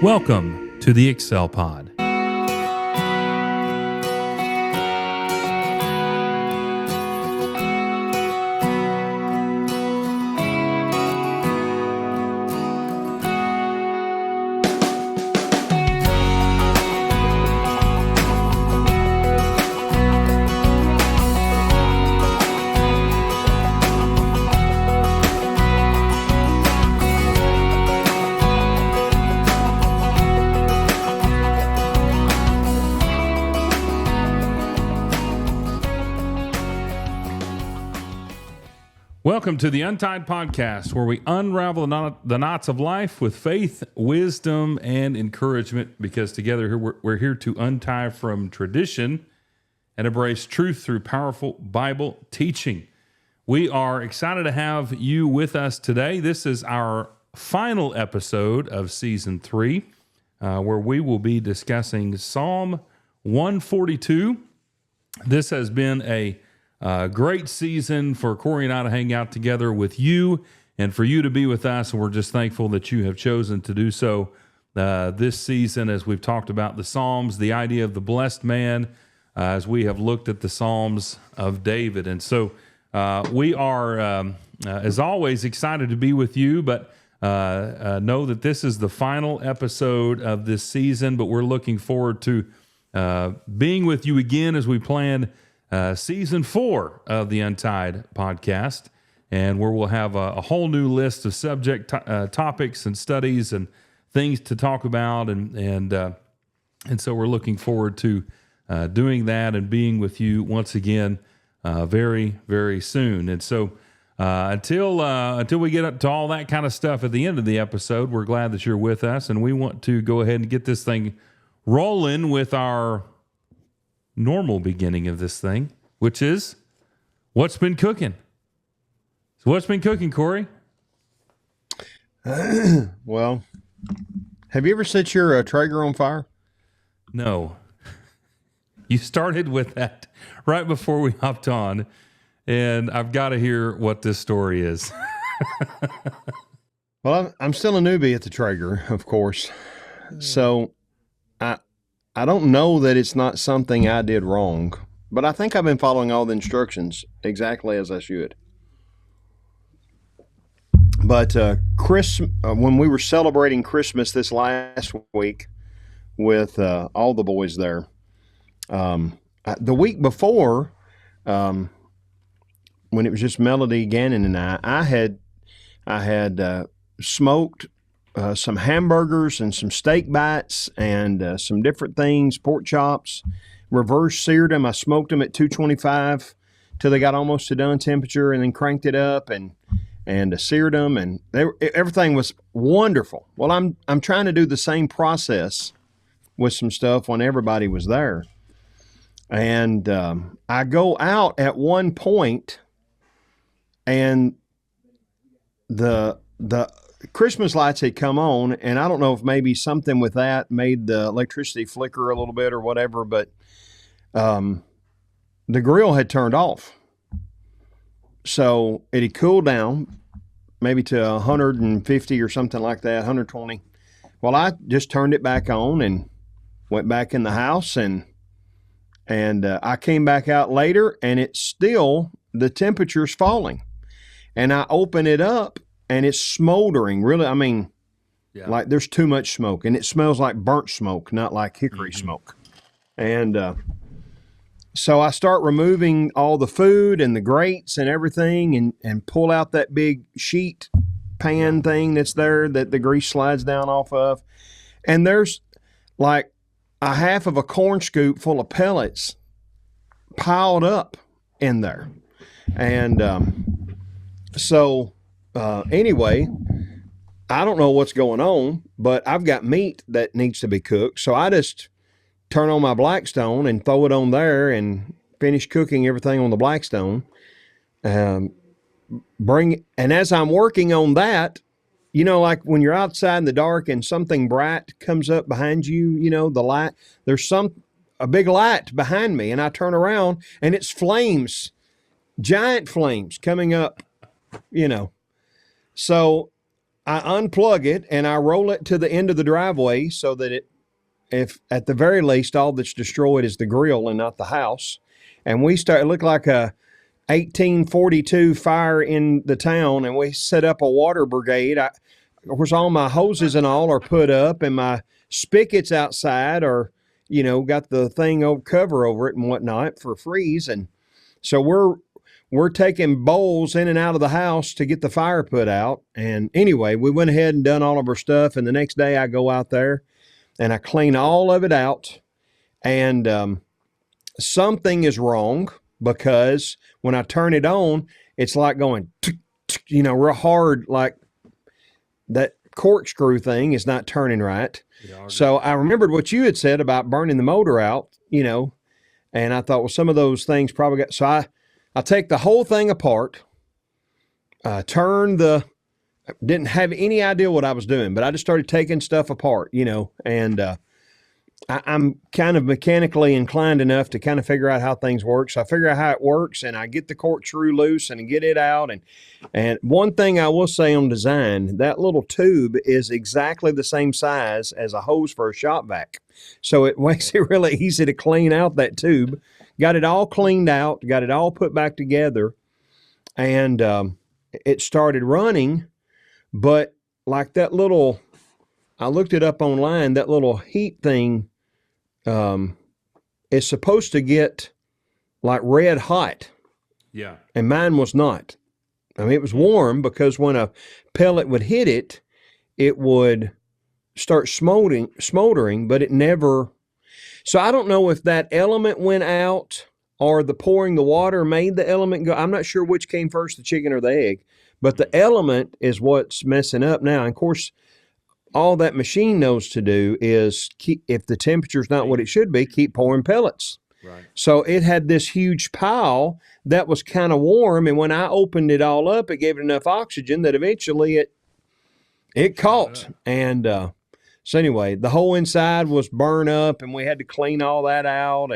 Welcome to the Excel Pod. Welcome to the UNTIED Podcast, where we unravel the knots of life with faith, wisdom, and encouragement, because together we're here to untie from tradition and embrace truth through powerful Bible teaching. We are excited to have you with us today. This is our final episode of Season 3, where we will be discussing Psalm 142. This has been a great season for Corey and I to hang out together with you and for you to be with us. And we're just thankful that you have chosen to do so this season, as we've talked about the Psalms, the idea of the blessed man, as we have looked at the Psalms of David. And so we are, as always, excited to be with you, but know that this is the final episode of this season, but we're looking forward to being with you again as we plan Season 4 of the Untied Podcast, and where we'll have a whole new list of subject topics and studies and things to talk about, and so we're looking forward to doing that and being with you once again very, very soon. And so until we get up to all that kind of stuff at the end of the episode, we're glad that you're with us, and we want to go ahead and get this thing rolling with our normal beginning of this thing, which is what's been cooking. So what's been cooking, Corey? Well, have you ever set your Traeger on fire? No. You started with that right before we hopped on, and I've got to hear what this story is. Well, I'm still a newbie at the Traeger, of course. So I don't know that it's not something I did wrong, but I think I've been following all the instructions exactly as I should. But when we were celebrating Christmas this last week with all the boys there, the week before, when it was just Melody, Gannon, and I had smoked some hamburgers and some steak bites and some different things, pork chops, reverse seared them. I smoked them at 225 till they got almost to done temperature, and then cranked it up and seared them, and everything was wonderful. Well, I'm trying to do the same process with some stuff when everybody was there. And I go out at one point, and the Christmas lights had come on, and I don't know if maybe something with that made the electricity flicker a little bit or whatever, but the grill had turned off. So it had cooled down maybe to 150 or something like that, 120. Well, I just turned it back on and went back in the house, and I came back out later, and it's still, the temperature's falling. And I open it up, and it's smoldering, really. I mean, like there's too much smoke, and it smells like burnt smoke, not like hickory smoke. And so I start removing all the food and the grates and everything, and pull out that big sheet pan thing that's there that the grease slides down off of. And there's like a half of a corn scoop full of pellets piled up in there. And anyway, I don't know what's going on, but I've got meat that needs to be cooked. So I just turn on my Blackstone and throw it on there and finish cooking everything on the Blackstone. And as I'm working on that, you know, like when you're outside in the dark and something bright comes up behind you, you know, the light, there's a big light behind me, and I turn around and it's flames, giant flames coming up, you know. So I unplug it and I roll it to the end of the driveway so that if at the very least, all that's destroyed is the grill and not the house. And it looked like a 1842 fire in the town, and we set up a water brigade. Of course, all my hoses and all are put up, and my spigots outside are, got the cover over it and whatnot for freeze. And so we're taking bowls in and out of the house to get the fire put out. And anyway, we went ahead and done all of our stuff. And the next day I go out there and I clean all of it out. And something is wrong, because when I turn it on, it's like going, real hard, like that corkscrew thing is not turning right. So I remembered what you had said about burning the motor out, and I thought, well, some of those things probably so I take the whole thing apart, didn't have any idea what I was doing, but I just started taking stuff apart, and I'm kind of mechanically inclined enough to kind of figure out how things work. So I figure out how it works, and I get the corkscrew loose and get it out. And one thing I will say on design, that little tube is exactly the same size as a hose for a shop vac. So it makes it really easy to clean out that tube. Got it all cleaned out, got it all put back together, and it started running. But like that little, I looked it up online, that little heat thing is supposed to get like red hot. Yeah. And mine was not. I mean, it was warm because when a pellet would hit it, it would start smoldering, but it never. So I don't know if that element went out or the pouring the water made the element go. I'm not sure which came first, the chicken or the egg, but the element is what's messing up now. And of course, all that machine knows to do is if the temperature's not what it should be, keep pouring pellets. Right. So it had this huge pile that was kind of warm, and when I opened it all up, it gave it enough oxygen that eventually it caught. And so anyway, the whole inside was burned up, and we had to clean all that out.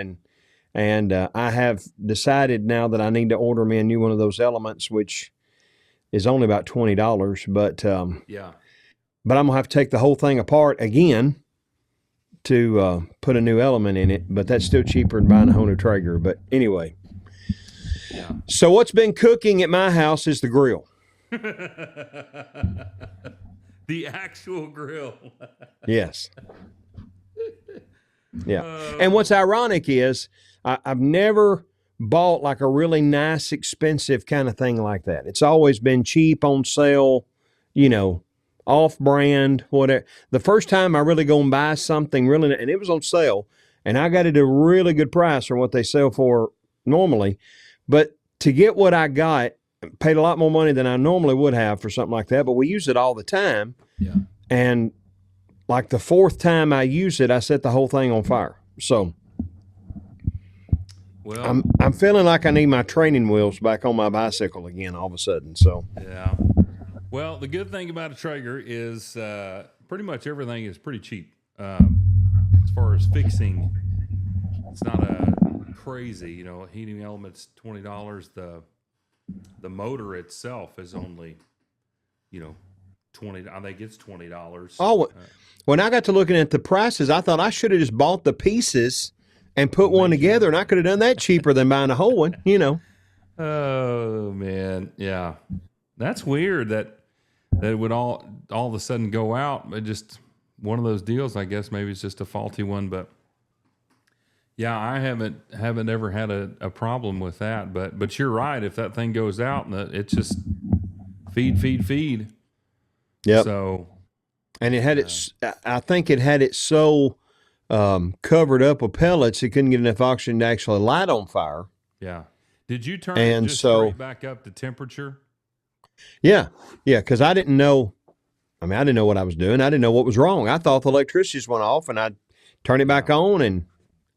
And I have decided now that I need to order me a new one of those elements, which is only about $20, but yeah. But I'm going to have to take the whole thing apart again to put a new element in it. But that's still cheaper than buying a whole new Traeger. But anyway. Yeah. So what's been cooking at my house is the grill. The actual grill. Yes. Yeah. And what's ironic is I've never bought like a really nice, expensive kind of thing like that. It's always been cheap, on sale, off-brand, whatever. The first time I really go and buy something really, and it was on sale, and I got it at a really good price for what they sell for normally. But to get what I got, paid a lot more money than I normally would have for something like that, but we use it all the time. Yeah. And like the fourth time I use it, I set the whole thing on fire. So well, I'm feeling like I need my training wheels back on my bicycle again all of a sudden. So yeah. Well, the good thing about a Traeger is pretty much everything is pretty cheap. As far as fixing, it's not crazy. Heating elements, $20. The motor itself is only, $20. I think it's $20. Oh, when I got to looking at the prices, I thought I should have just bought the pieces and put one together, and I could have done that cheaper than buying a whole one. Oh man, yeah, that's weird that it would all of a sudden go out. But just one of those deals, I guess. Maybe it's just a faulty one, but yeah, I haven't ever had a problem with that. But you're right. If that thing goes out, and it's just feed. Yep. So, and it had I think it had it so covered up with pellets, it couldn't get enough oxygen to actually light on fire. Yeah. Did you turn it just straight back up to temperature? Yeah, because I didn't know. I didn't know what I was doing. I didn't know what was wrong. I thought the electricity just went off, and I'd turn it back on,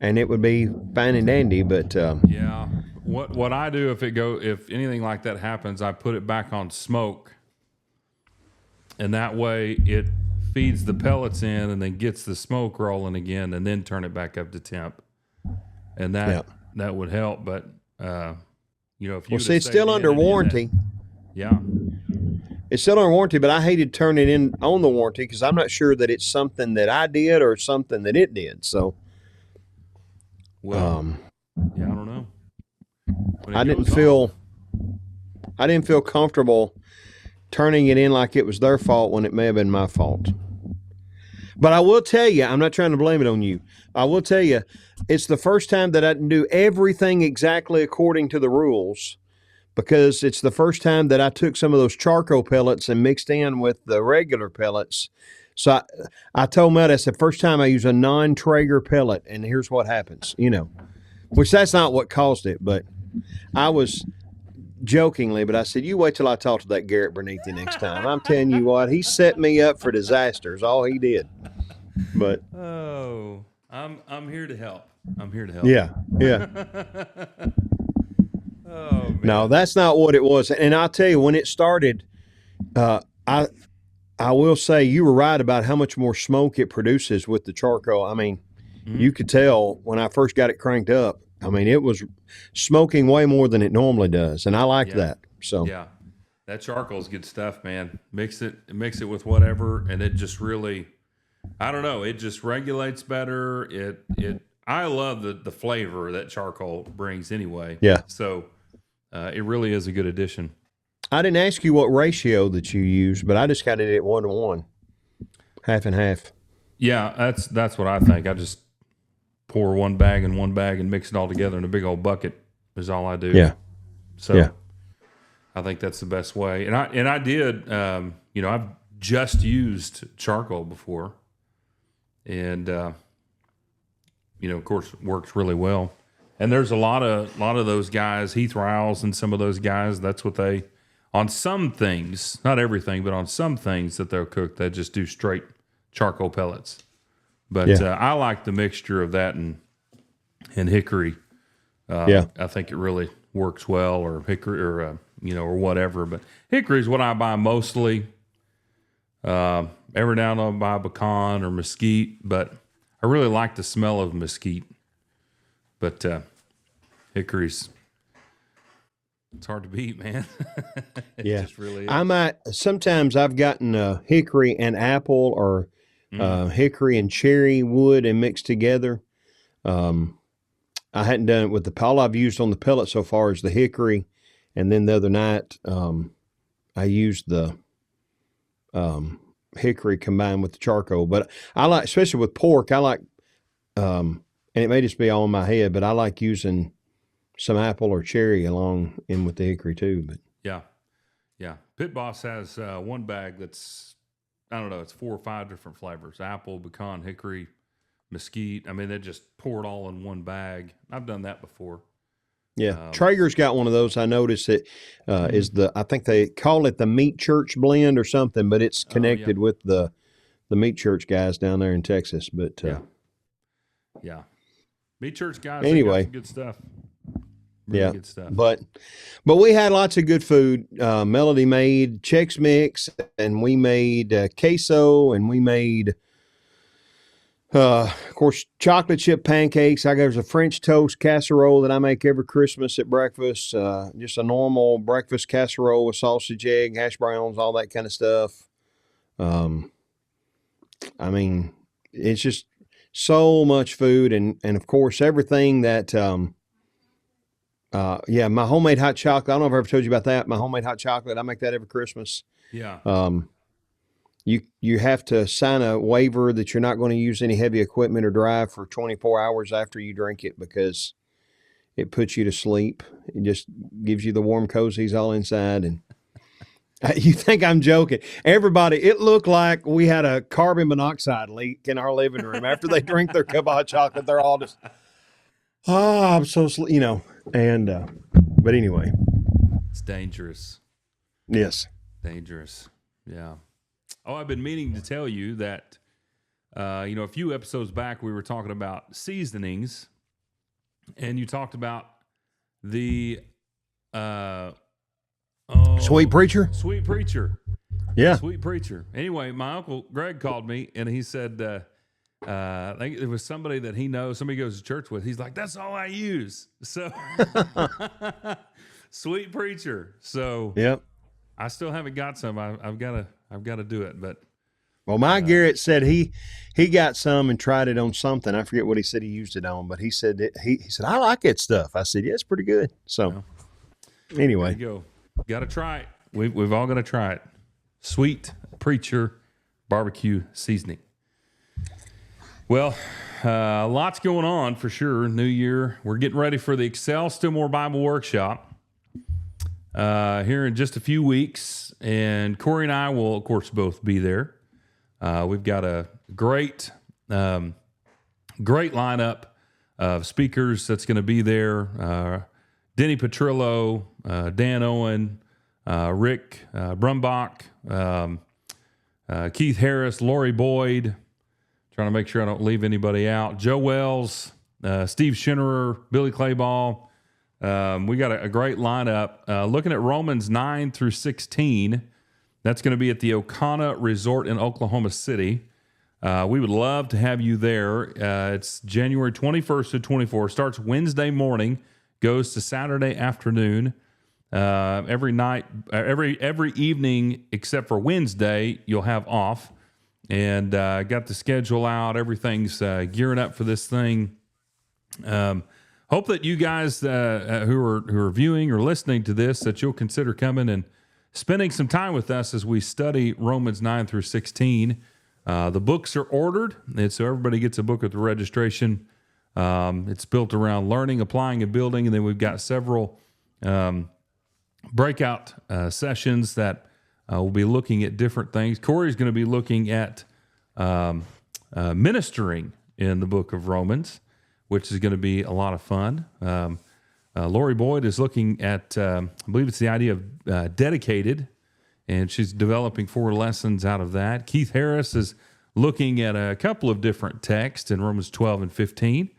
and it would be fine and dandy. But yeah, what I do if anything like that happens, I put it back on smoke, and that way it feeds the pellets in and then gets the smoke rolling again, and then turn it back up to temp, and that would help. But if you it's still under warranty. Yeah. It's still on warranty, but I hated turning it in on the warranty because I'm not sure that it's something that I did or something that it did. So, Well, yeah, I don't know. I didn't feel comfortable turning it in like it was their fault when it may have been my fault. But I will tell you, I'm not trying to blame it on you. I will tell you, it's the first time that I didn't do everything exactly according to the rules, because it's the first time that I took some of those charcoal pellets and mixed in with the regular pellets. So I told Matt, I said, first time I use a non-Traeger pellet, and here's what happens, which that's not what caused it, but I was jokingly, but I said, you wait till I talk to that Garrett Bernithi next time. I'm telling you what, he set me up for disasters, all he did. But I'm here to help. I'm here to help. Yeah. Oh, man. No, that's not what it was. And I'll tell you, when it started, I will say you were right about how much more smoke it produces with the charcoal. I mean, you could tell when I first got it cranked up. I mean, it was smoking way more than it normally does, and I like that. So yeah, that charcoal is good stuff, man. Mix it with whatever, and it just really, I don't know, it just regulates better. I love the flavor that charcoal brings anyway. Yeah. So it really is a good addition. I didn't ask you what ratio that you use, but I just got it at 1-to-1, half and half. Yeah, that's what I think. I just pour one bag and mix it all together in a big old bucket is all I do. Yeah. So yeah. I think that's the best way. And I did, I've just used charcoal before, and of course, it works really well. And there's a lot of those guys, Heath Riles and some of those guys. That's what they, on some things, not everything, but on some things that they'll cook, they just do straight charcoal pellets. But I like the mixture of that and hickory. I think it really works well, or hickory, or whatever. But hickory is what I buy mostly. Every now and then I'll buy pecan or mesquite, but I really like the smell of mesquite. But hickory's, it's hard to beat, man. It just really is. Sometimes I've gotten hickory and apple, or hickory and cherry wood and mixed together. I hadn't done it with all I've used on the pellet so far is the hickory. And then the other night, I used the hickory combined with the charcoal. But I like, especially with pork, I like, and it may just be all in my head, but I like using some apple or cherry along in with the hickory too. But yeah. Pit Boss has one bag that's, I don't know, it's 4 or 5 different flavors: apple, pecan, hickory, mesquite. I mean, they just pour it all in one bag. I've done that before. Yeah, Traeger's got one of those. I noticed it is I think they call it the Meat Church blend or something, but it's connected with the Meat Church guys down there in Texas. But yeah, Meat Church guys. Anyway, got some good stuff. Really good stuff. But we had lots of good food. Melody made Chex Mix, and we made queso, and we made, of course, chocolate chip pancakes. There's a French toast casserole that I make every Christmas at breakfast. Just a normal breakfast casserole with sausage, egg, hash browns, all that kind of stuff. I mean, it's just so much food, and of course, everything that my homemade hot chocolate. I don't know if I ever told you about that. My homemade hot chocolate, I make that every Christmas. Yeah. You have to sign a waiver that you're not going to use any heavy equipment or drive for 24 hours after you drink it, because it puts you to sleep. It just gives you the warm cozies all inside. And you think I'm joking. Everybody, it looked like we had a carbon monoxide leak in our living room. After they drink their cup of hot chocolate, they're all just, I'm so sleepy, and, but anyway. It's dangerous. Yes. Dangerous. Yeah. Oh, I've been meaning to tell you that, a few episodes back, we were talking about seasonings, and you talked about the, Sweet Preacher? Sweet Preacher. Yeah. Sweet Preacher. Anyway, my Uncle Greg called me, and he said, I think it was somebody that he knows, somebody he goes to church with. He's like, that's all I use. So, Sweet Preacher. So, yep. I still haven't got some. I've got to do it. But Well, my Garrett said he got some and tried it on something. I forget what he said he used it on, but he said he said I like that stuff. I said yeah, it's pretty good. So anyway, there you go. Got to try it. We've all got to try it. Sweet Preacher barbecue seasoning. Well, lots going on for sure. New year. We're getting ready for the Excel Still More Bible Workshop here in just a few weeks. And Corey and I will, of course, both be there. We've got a great lineup of speakers that's going to be there. Denny Petrillo, Dan Owen, Rick Brumbach, Keith Harris, Lori Boyd, trying to make sure I don't leave anybody out, Joe Wells, Steve Schinnerer, Billy Clayball. We got a great lineup. Looking at Romans 9 through 16, that's going to be at the Ocana Resort in Oklahoma City. We would love to have you there. It's January 21st to 24th. Starts Wednesday morning, goes to Saturday afternoon. Every night, every evening except for Wednesday, you'll have off. And got the schedule out. Everything's gearing up for this thing. Hope that you guys who are viewing or listening to this, that you'll consider coming and spending some time with us as we study Romans 9 through 16. The books are ordered, and so everybody gets a book at the registration. It's built around learning, applying, and building, and then we've got several breakout sessions that we'll be looking at different things. Corey's going to be looking at ministering in the book of Romans, which is going to be a lot of fun. Lori Boyd is looking at, I believe it's the idea of dedicated, and she's developing 4 lessons out of that. Keith Harris is looking at a couple of different texts in Romans 12 and 15.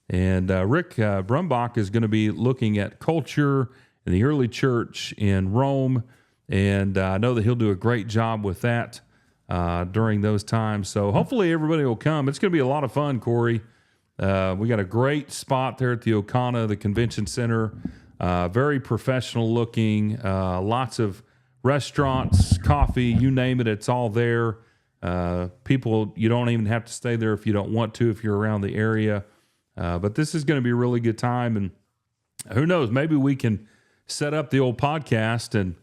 And Rick Brumbach is going to be looking at culture in the early church in Rome. And I know that he'll do a great job with that during those times. So hopefully everybody will come. It's going to be a lot of fun, Corey. We got a great spot there at the Ocana, the convention center. Very professional looking. Lots of restaurants, coffee, you name it, it's all there. People, you don't even have to stay there if you don't want to, if you're around the area. But this is going to be a really good time. And who knows, maybe we can set up the old podcast and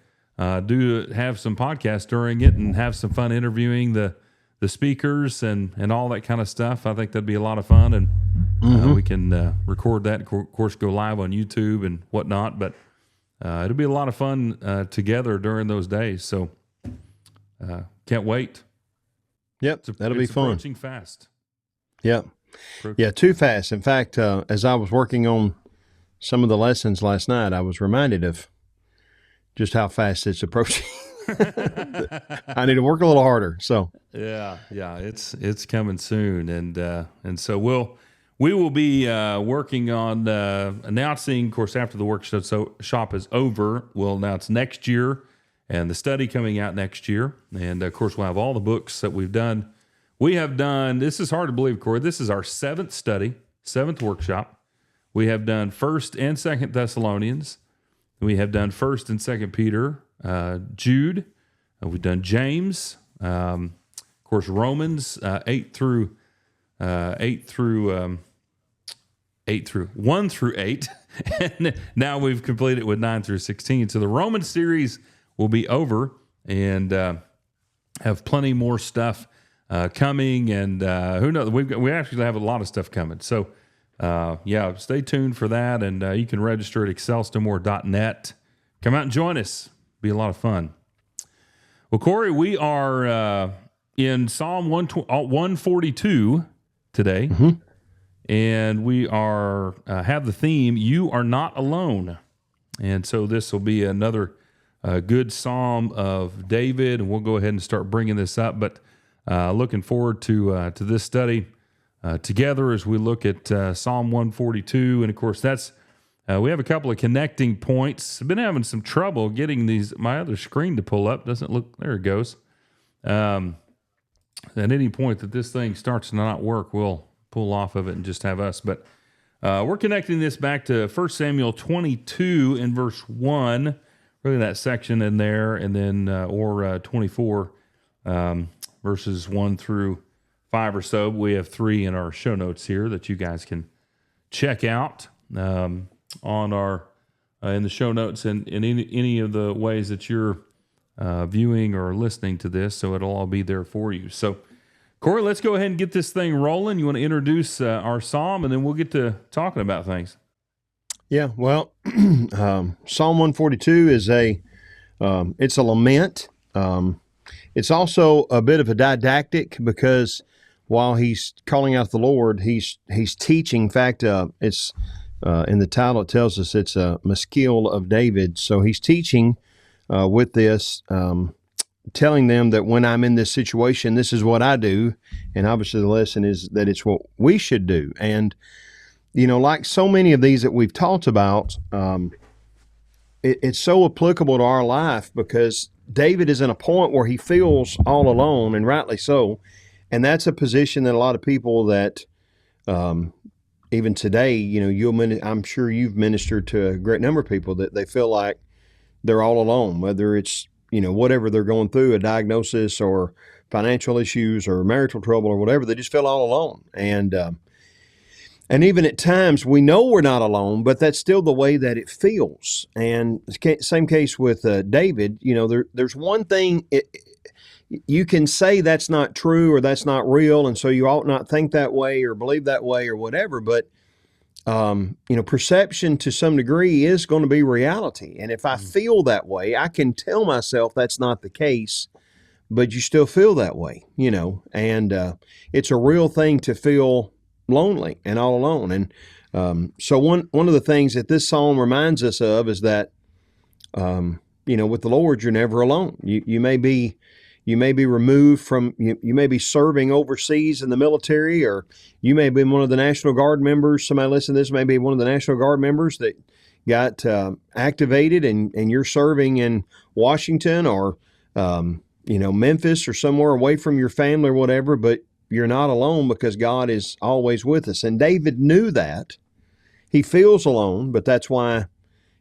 have some podcasts during it and have some fun interviewing the speakers and all that kind of stuff. I think that'd be a lot of fun, and we can record that, of course, go live on YouTube and whatnot. But it'll be a lot of fun together during those days. So can't wait. Yep, that'll be fun. Approaching fast. Yep. Yeah, too fast. In fact, as I was working on some of the lessons last night, I was reminded of just how fast it's approaching. I need to work a little harder. So yeah, it's coming soon, and so we will be working on announcing, of course, after the workshop is over. We'll announce next year and the study coming out next year, and of course we'll have all the books that we've done. We have done. This is hard to believe, Corey. This is our 7th study, 7th workshop. We have done 1st and 2nd Thessalonians. We have done 1st and 2nd Peter, Jude. We've done James, of course, Romans 1 through 8, and now we've completed it with 9 through 16. So the Roman series will be over, and have plenty more stuff coming. And who knows? We actually have a lot of stuff coming. So. Stay tuned for that, and you can register at excelstimore.net. Come out and join us. Be a lot of fun. Well, Corey, we are in Psalm 142 today, and we are have the theme, You Are Not Alone. And so this will be another good psalm of David, and we'll go ahead and start bringing this up. But looking forward to this study together as we look at Psalm 142. And of course, that's we have a couple of connecting points. I've been having some trouble getting my other screen to pull up. Doesn't look, there it goes. At any point that this thing starts to not work, we'll pull off of it and just have us. But we're connecting this back to 1 Samuel 22 in verse 1. really that section in there, and then or 24 verses 1 through 5 or so. We have 3 in our show notes here that you guys can check out on our in the show notes and in any of the ways that you're viewing or listening to this. So it'll all be there for you. So, Corey, let's go ahead and get this thing rolling. You want to introduce our psalm, and then we'll get to talking about things. Yeah, well, Psalm 142 is it's a lament. It's also a bit of a didactic because while he's calling out the Lord, he's teaching. In fact, it's in the title it tells us it's a Maskil of David. So he's teaching with this, telling them that when I'm in this situation, this is what I do, and obviously the lesson is that it's what we should do. And like so many of these that we've talked about, it's so applicable to our life because David is in a point where he feels all alone, and rightly so. And that's a position that a lot of people that even today, I'm sure you've ministered to a great number of people that they feel like they're all alone, whether it's, whatever they're going through, a diagnosis or financial issues or marital trouble or whatever, they just feel all alone. And even at times we know we're not alone, but that's still the way that it feels. And same case with David, there's one thing you can say that's not true or that's not real, and so you ought not think that way or believe that way or whatever, but perception to some degree is going to be reality. And if I feel that way, I can tell myself that's not the case, but you still feel that way, and it's a real thing to feel lonely and all alone. And so one of the things that this psalm reminds us of is that, with the Lord, you're never alone. You may be removed from, you may be serving overseas in the military, or you may be one of the National Guard members. Somebody listening to this may be one of the National Guard members that got activated and you're serving in Washington or, Memphis or somewhere away from your family or whatever, but you're not alone because God is always with us. And David knew that. He feels alone, but that's why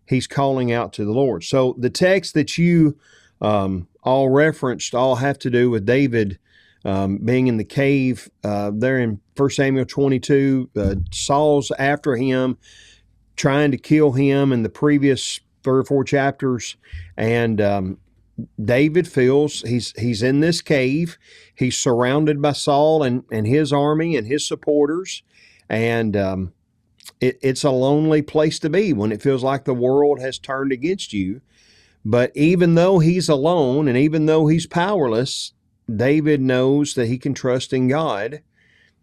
he's calling out to the Lord. So the text that you all referenced all have to do with David being in the cave there in 1 Samuel 22. Saul's after him, trying to kill him in the previous 3 or 4 chapters. And David feels he's in this cave. He's surrounded by Saul and his army and his supporters. And it's a lonely place to be when it feels like the world has turned against you. But even though he's alone and even though he's powerless, David knows that he can trust in God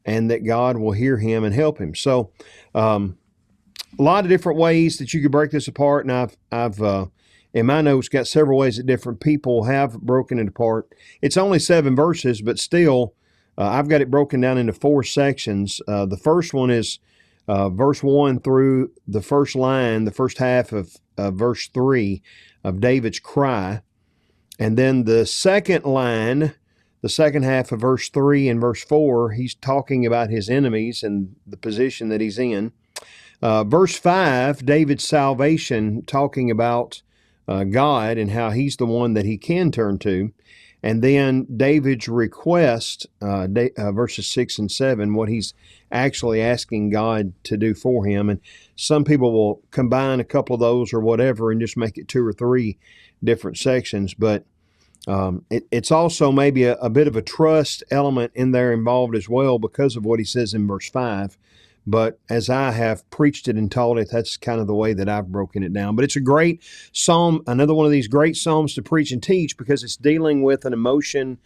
and that God will hear him and help him. So a lot of different ways that you could break this apart. And I've in my notes got several ways that different people have broken it apart. It's only 7 verses, but still I've got it broken down into 4 sections. The first one is verse 1 through the first line, the first half of verse 3 of David's cry. And then the second line, the second half of verse 3 and verse 4, he's talking about his enemies and the position that he's in. Verse 5, David's salvation, talking about God and how he's the one that he can turn to. And then David's request, verses 6 and 7, what he's actually asking God to do for him. And some people will combine a couple of those or whatever and just make it 2 or 3 different sections. But it's also maybe a bit of a trust element in there involved as well because of what he says in verse 5. But as I have preached it and taught it, that's kind of the way that I've broken it down. But it's a great psalm, another one of these great psalms to preach and teach because it's dealing with an emotion,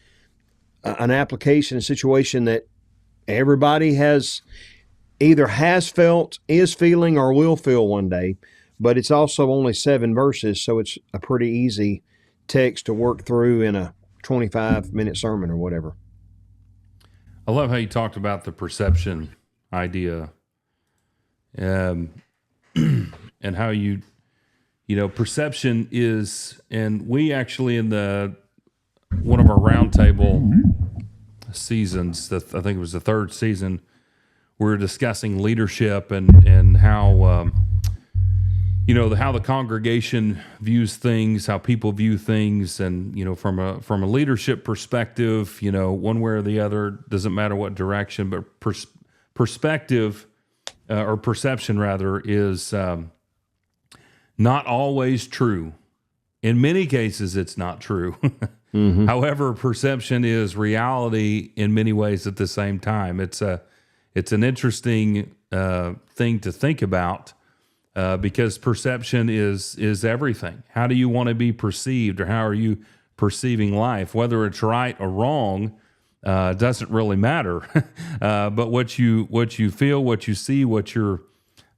an application, a situation that everybody has felt, is feeling, or will feel one day. But it's also only 7 verses, so it's a pretty easy text to work through in a 25-minute sermon or whatever. I love how you talked about the perception idea, and how perception is, and we actually in one of our roundtable seasons, I think it was the 3rd season, we were discussing leadership and how how the congregation views things, how people view things, and from a leadership perspective, one way or the other, doesn't matter what direction, but perspective or perception rather is not always true. In many cases, it's not true. However, perception is reality in many ways at the same time. It's an interesting thing to think about. Because perception is everything. How do you want to be perceived, or how are you perceiving life? Whether it's right or wrong doesn't really matter. But what you feel, what you see, what you're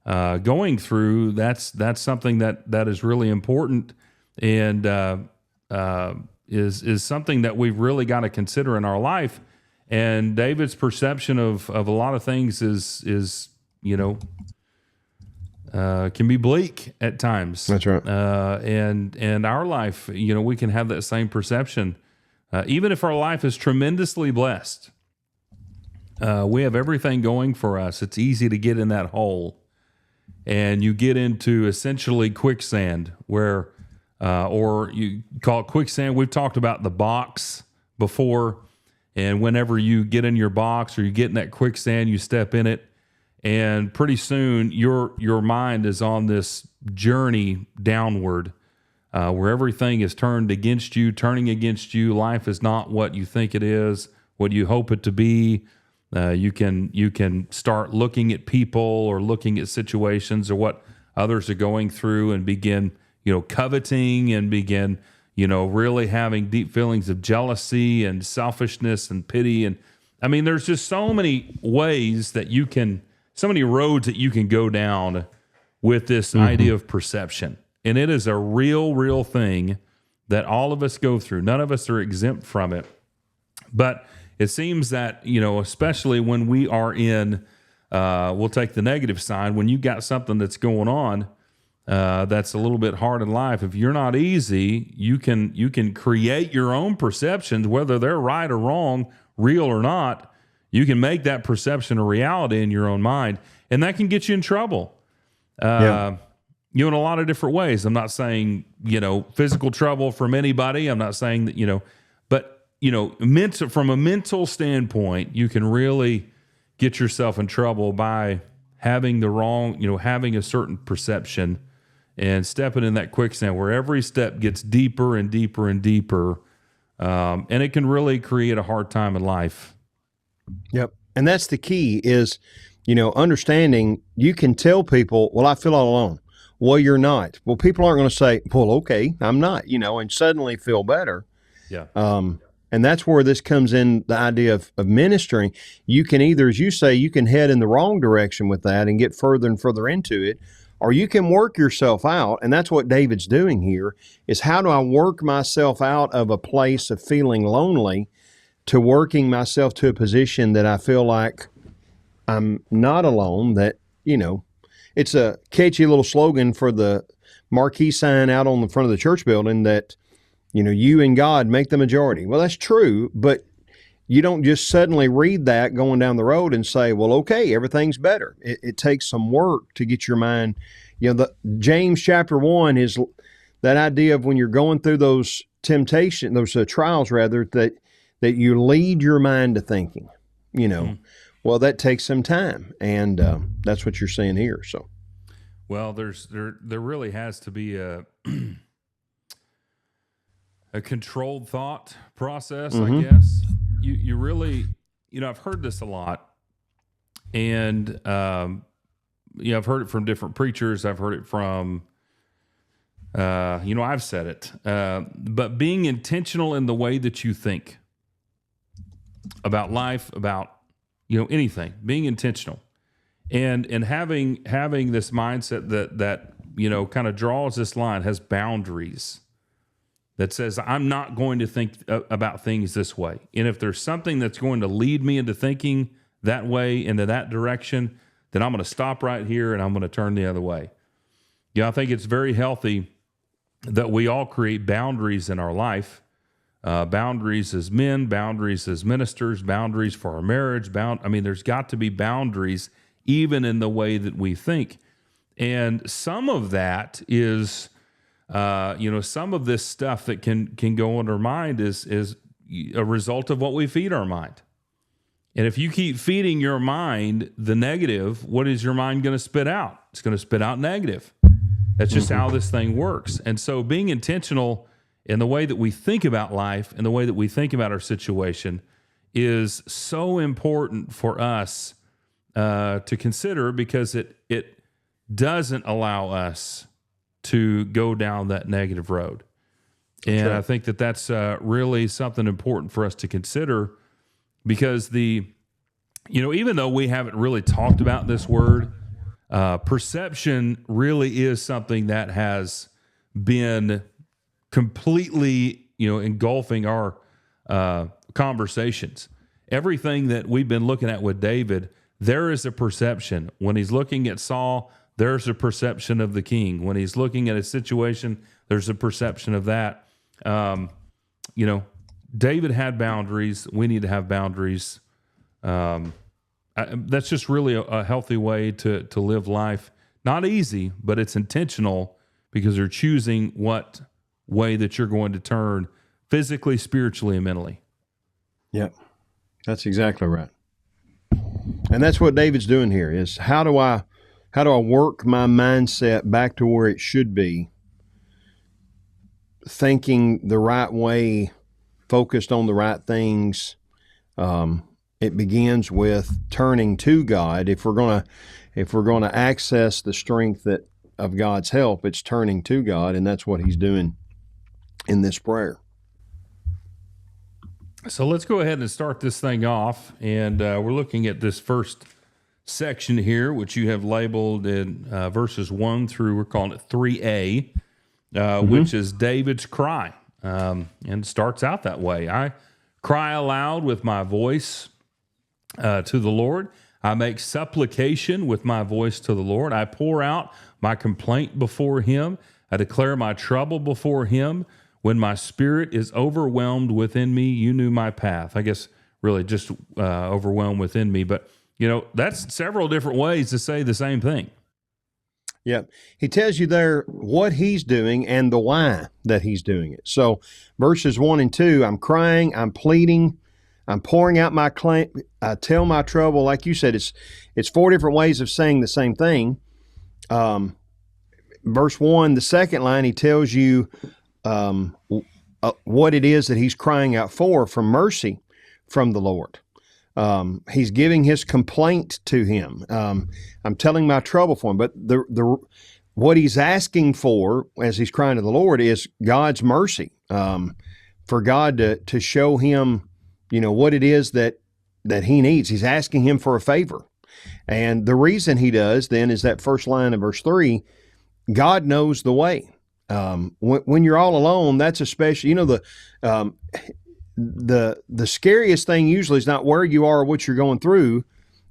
going through, that's something that is really important, and is something that we've really got to consider in our life. And David's perception of a lot of things is can be bleak at times. That's right. And our life, we can have that same perception. Even if our life is tremendously blessed, we have everything going for us. It's easy to get in that hole, and you get into essentially quicksand, where, or you call it quicksand. We've talked about the box before, and whenever you get in your box or you get in that quicksand, you step in it. And pretty soon, your mind is on this journey downward, where everything is turning against you. Life is not what you think it is, what you hope it to be. You can start looking at people or looking at situations or what others are going through, and begin coveting, and begin really having deep feelings of jealousy and selfishness and pity. And I mean, there's just so many ways that so many roads that you can go down with this idea of perception. And it is a real thing that all of us go through. None of us are exempt from it. But it seems that, especially when we are in, we'll take the negative side, when you got something that's going on that's a little bit hard in life, if you're not easy, you can create your own perceptions, whether they're right or wrong, real or not. You can make that perception a reality in your own mind, and that can get you in trouble. In a lot of different ways. I'm not saying, physical trouble from anybody. I'm not saying that, but, from a mental standpoint, you can really get yourself in trouble by having the wrong, having a certain perception and stepping in that quicksand where every step gets deeper and deeper and deeper. And it can really create a hard time in life. Yep. And that's the key is, understanding. You can tell people, well, I feel all alone. Well, you're not. Well, people aren't going to say, well, okay, I'm not, and suddenly feel better. Yeah. And that's where this comes in, the idea of ministering. You can either, as you say, you can head in the wrong direction with that and get further and further into it, or you can work yourself out. And that's what David's doing here, is how do I work myself out of a place of feeling lonely to working myself to a position that I feel like I'm not alone, that, it's a catchy little slogan for the marquee sign out on the front of the church building that, you and God make the majority. Well, that's true, but you don't just suddenly read that going down the road and say, well, okay, everything's better. It takes some work to get your mind, James chapter 1 is that idea of when you're going through those temptations, those trials rather, that you lead your mind to thinking, well, that takes some time, and that's what you're seeing here. So, well, there really has to be a controlled thought process, I guess. You really, I've heard this a lot, and I've heard it from different preachers. I've heard it from, I've said it, but being intentional in the way that you think about life, about anything, being intentional, and having this mindset that kind of draws this line, has boundaries, that says I'm not going to think about things this way, and if there's something that's going to lead me into thinking that way, into that direction, then I'm going to stop right here and I'm going to turn the other way. I think it's very healthy that we all create boundaries in our life. Boundaries as men, boundaries as ministers, boundaries for our marriage. There's got to be boundaries even in the way that we think. And some of that is, some of this stuff that can go in our mind is a result of what we feed our mind. And if you keep feeding your mind the negative, what is your mind going to spit out? It's going to spit out negative. That's just how this thing works. And so being intentional in the way that we think about life and the way that we think about our situation is so important for us to consider, because it doesn't allow us to go down that negative road. And I think that's really something important for us to consider, because even though we haven't really talked about this word, perception really is something that has been completely, engulfing our conversations. Everything that we've been looking at with David, there is a perception. When he's looking at Saul, there's a perception of the king. When he's looking at a situation, there's a perception of that. David had boundaries. We need to have boundaries. That's just really a healthy way to live life. Not easy, but it's intentional, because you're choosing what way that you're going to turn physically, spiritually, and mentally. Yep, that's exactly right. And that's what David's doing here, is how do I work my mindset back to where it should be, thinking the right way, focused on the right things. It begins with turning to God. If we're gonna access the strength of God's help, it's turning to God, and that's what he's doing in this prayer. So let's go ahead and start this thing off, and we're looking at this first section here, which you have labeled in verses 1 through, we're calling it 3a, which is David's cry, and it starts out that way. I cry aloud with my voice to the Lord. I make supplication with my voice to the Lord. I pour out my complaint before him. I declare my trouble before him. When my spirit is overwhelmed within me, you knew my path. I guess really just overwhelmed within me. But, that's several different ways to say the same thing. Yeah. He tells you there what he's doing and the why that he's doing it. So verses 1 and 2, I'm crying, I'm pleading, I'm pouring out my claim, I tell my trouble. Like you said, it's 4 different ways of saying the same thing. Verse 1, the second line, he tells you what it is that he's crying out for mercy from the Lord. He's giving his complaint to him. I'm telling my trouble for him. But what he's asking for as he's crying to the Lord is God's mercy, for God to show him, what it is that he needs. He's asking him for a favor. And the reason he does then is that first line of verse 3, God knows the way. When you're all alone, that's especially, the scariest thing usually is not where you are or what you're going through.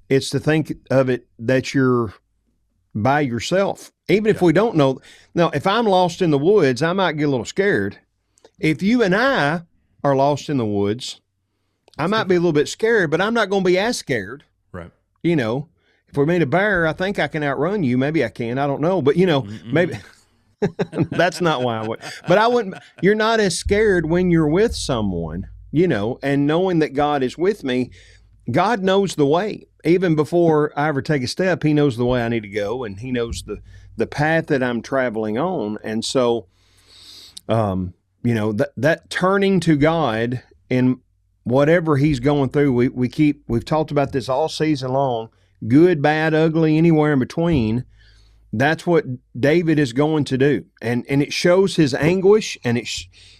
It's to think of it that you're by yourself. Even if we don't know. Now, if I'm lost in the woods, I might get a little scared. If you and I are lost in the woods, I might be a little bit scared, but I'm not going to be as scared. Right. If we meet a bear, I think I can outrun you. Maybe I can. I don't know. But, maybe... That's not why I would. But I wouldn't. You're not as scared when you're with someone, and knowing that God is with me. God knows the way. Even before I ever take a step, he knows the way I need to go, and he knows the path that I'm traveling on. And so, that turning to God in whatever he's going through, we've talked about this all season long, good, bad, ugly, anywhere in between. That's what David is going to do. And it shows his anguish, and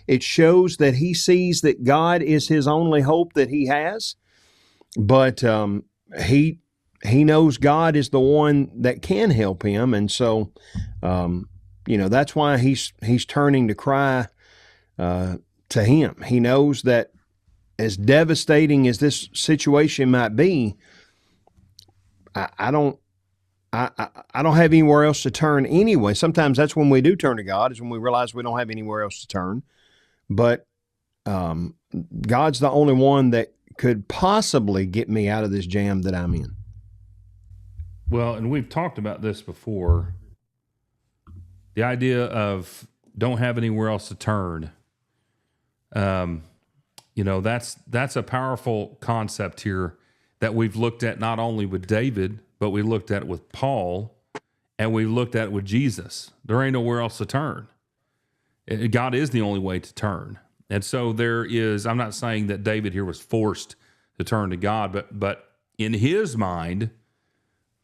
it shows that he sees that God is his only hope that he has. But he knows God is the one that can help him. And so, that's why he's turning to cry to him. He knows that as devastating as this situation might be, I don't have anywhere else to turn anyway. Sometimes that's when we do turn to God, is when we realize we don't have anywhere else to turn. But God's the only one that could possibly get me out of this jam that I'm in. Well, and we've talked about this before. The idea of don't have anywhere else to turn. That's a powerful concept here that we've looked at not only with David, but we looked at with Paul, and we looked at with Jesus. There ain't nowhere else to turn. God is the only way to turn. And so I'm not saying that David here was forced to turn to God, but in his mind,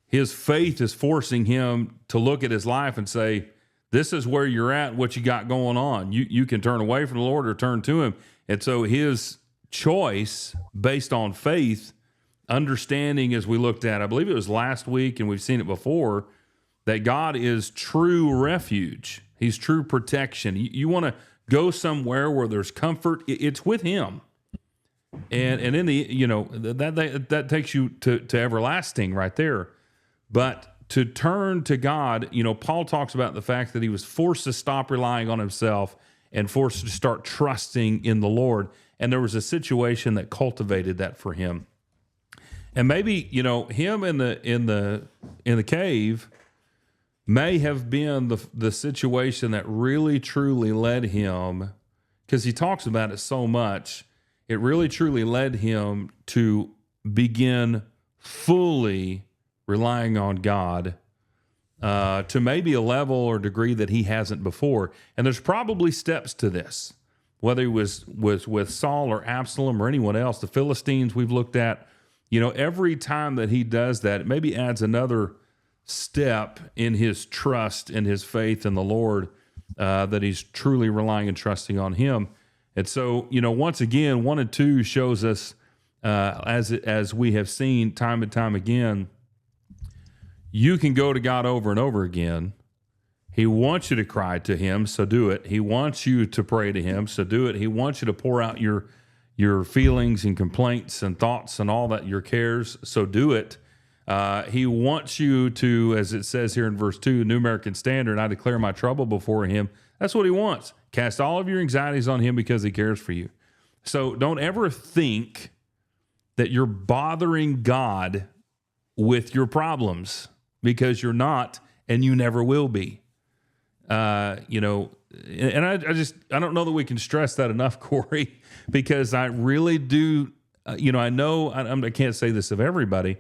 his faith is forcing him to look at his life and say, this is where you're at, what you got going on. You can turn away from the Lord or turn to him. And so his choice based on faith, understanding, as we looked at, I believe it was last week, and we've seen it before, that God is true refuge. He's true protection. You want to go somewhere where there's comfort, it's with him. And in the, that takes you to everlasting right there. But to turn to God, Paul talks about the fact that he was forced to stop relying on himself and forced to start trusting in the Lord. And there was a situation that cultivated that for him. And maybe, him in the cave may have been the situation that really truly led him, because he talks about it so much, it really truly led him to begin fully relying on God to maybe a level or degree that he hasn't before. And there's probably steps to this, whether he was with Saul or Absalom or anyone else, the Philistines we've looked at. Every time that he does that, it maybe adds another step in his trust and his faith in the Lord, that he's truly relying and trusting on him. And so, once again, 1 and 2 shows us, as we have seen time and time again, you can go to God over and over again. He wants you to cry to him, so do it. He wants you to pray to him, so do it. He wants you to pour out your feelings and complaints and thoughts and all that, your cares, so do it. He wants you to, as it says here in verse 2, New American Standard, I declare my trouble before him. That's what he wants. Cast all of your anxieties on him because he cares for you. So don't ever think that you're bothering God with your problems, because you're not, and you never will be. And I don't know that we can stress that enough, Corey, because I really do, I know, I can't say this of everybody,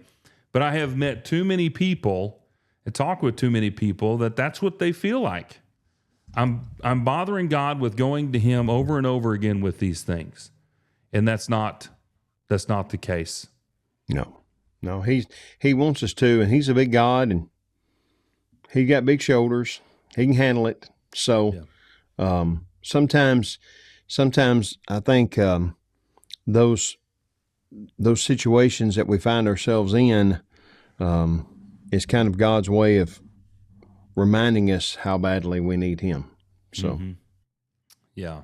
but I have met too many people and talked with too many people that's what they feel like. I'm bothering God with going to him over and over again with these things. And that's not the case. No, he wants us to, and he's a big God, and he got big shoulders. He can handle it. So, sometimes I think those situations that we find ourselves in is kind of God's way of reminding us how badly we need him. So, yeah.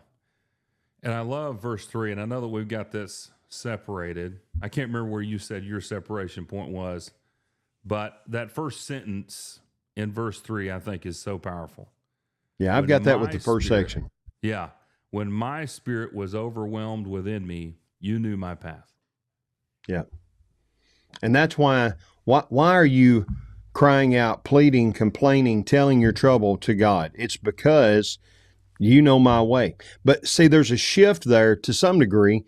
And I love verse 3, and I know that we've got this separated. I can't remember where you said your separation point was, but that first sentence in verse 3, I think, is so powerful. Yeah, I've got that with the first section. Yeah. When my spirit was overwhelmed within me, you knew my path. Yeah. And that's why are you crying out, pleading, complaining, telling your trouble to God? It's because you know my way. But see, there's a shift there to some degree.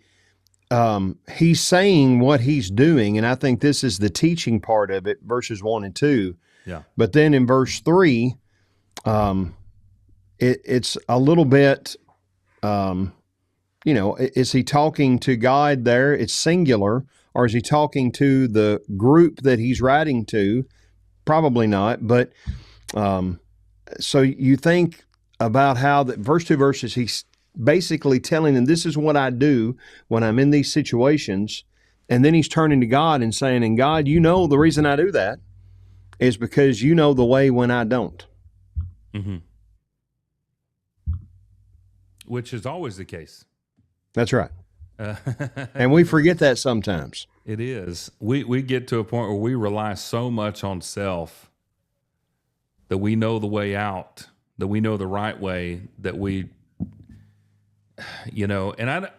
He's saying what he's doing, and I think this is the teaching part of it, verses 1 and 2. Yeah. But then in verse 3, it's a little bit, is he talking to God there? It's singular. Or is he talking to the group that he's writing to? Probably not. But so you think about how the first two verses, he's basically telling them, this is what I do when I'm in these situations. And then he's turning to God and saying, and God, the reason I do that is because you know the way when I don't. Mm-hmm. Which is always the case. That's right. And we forget that sometimes. It is. We get to a point where we rely so much on self that we know the way out, that we know the right way, that we, and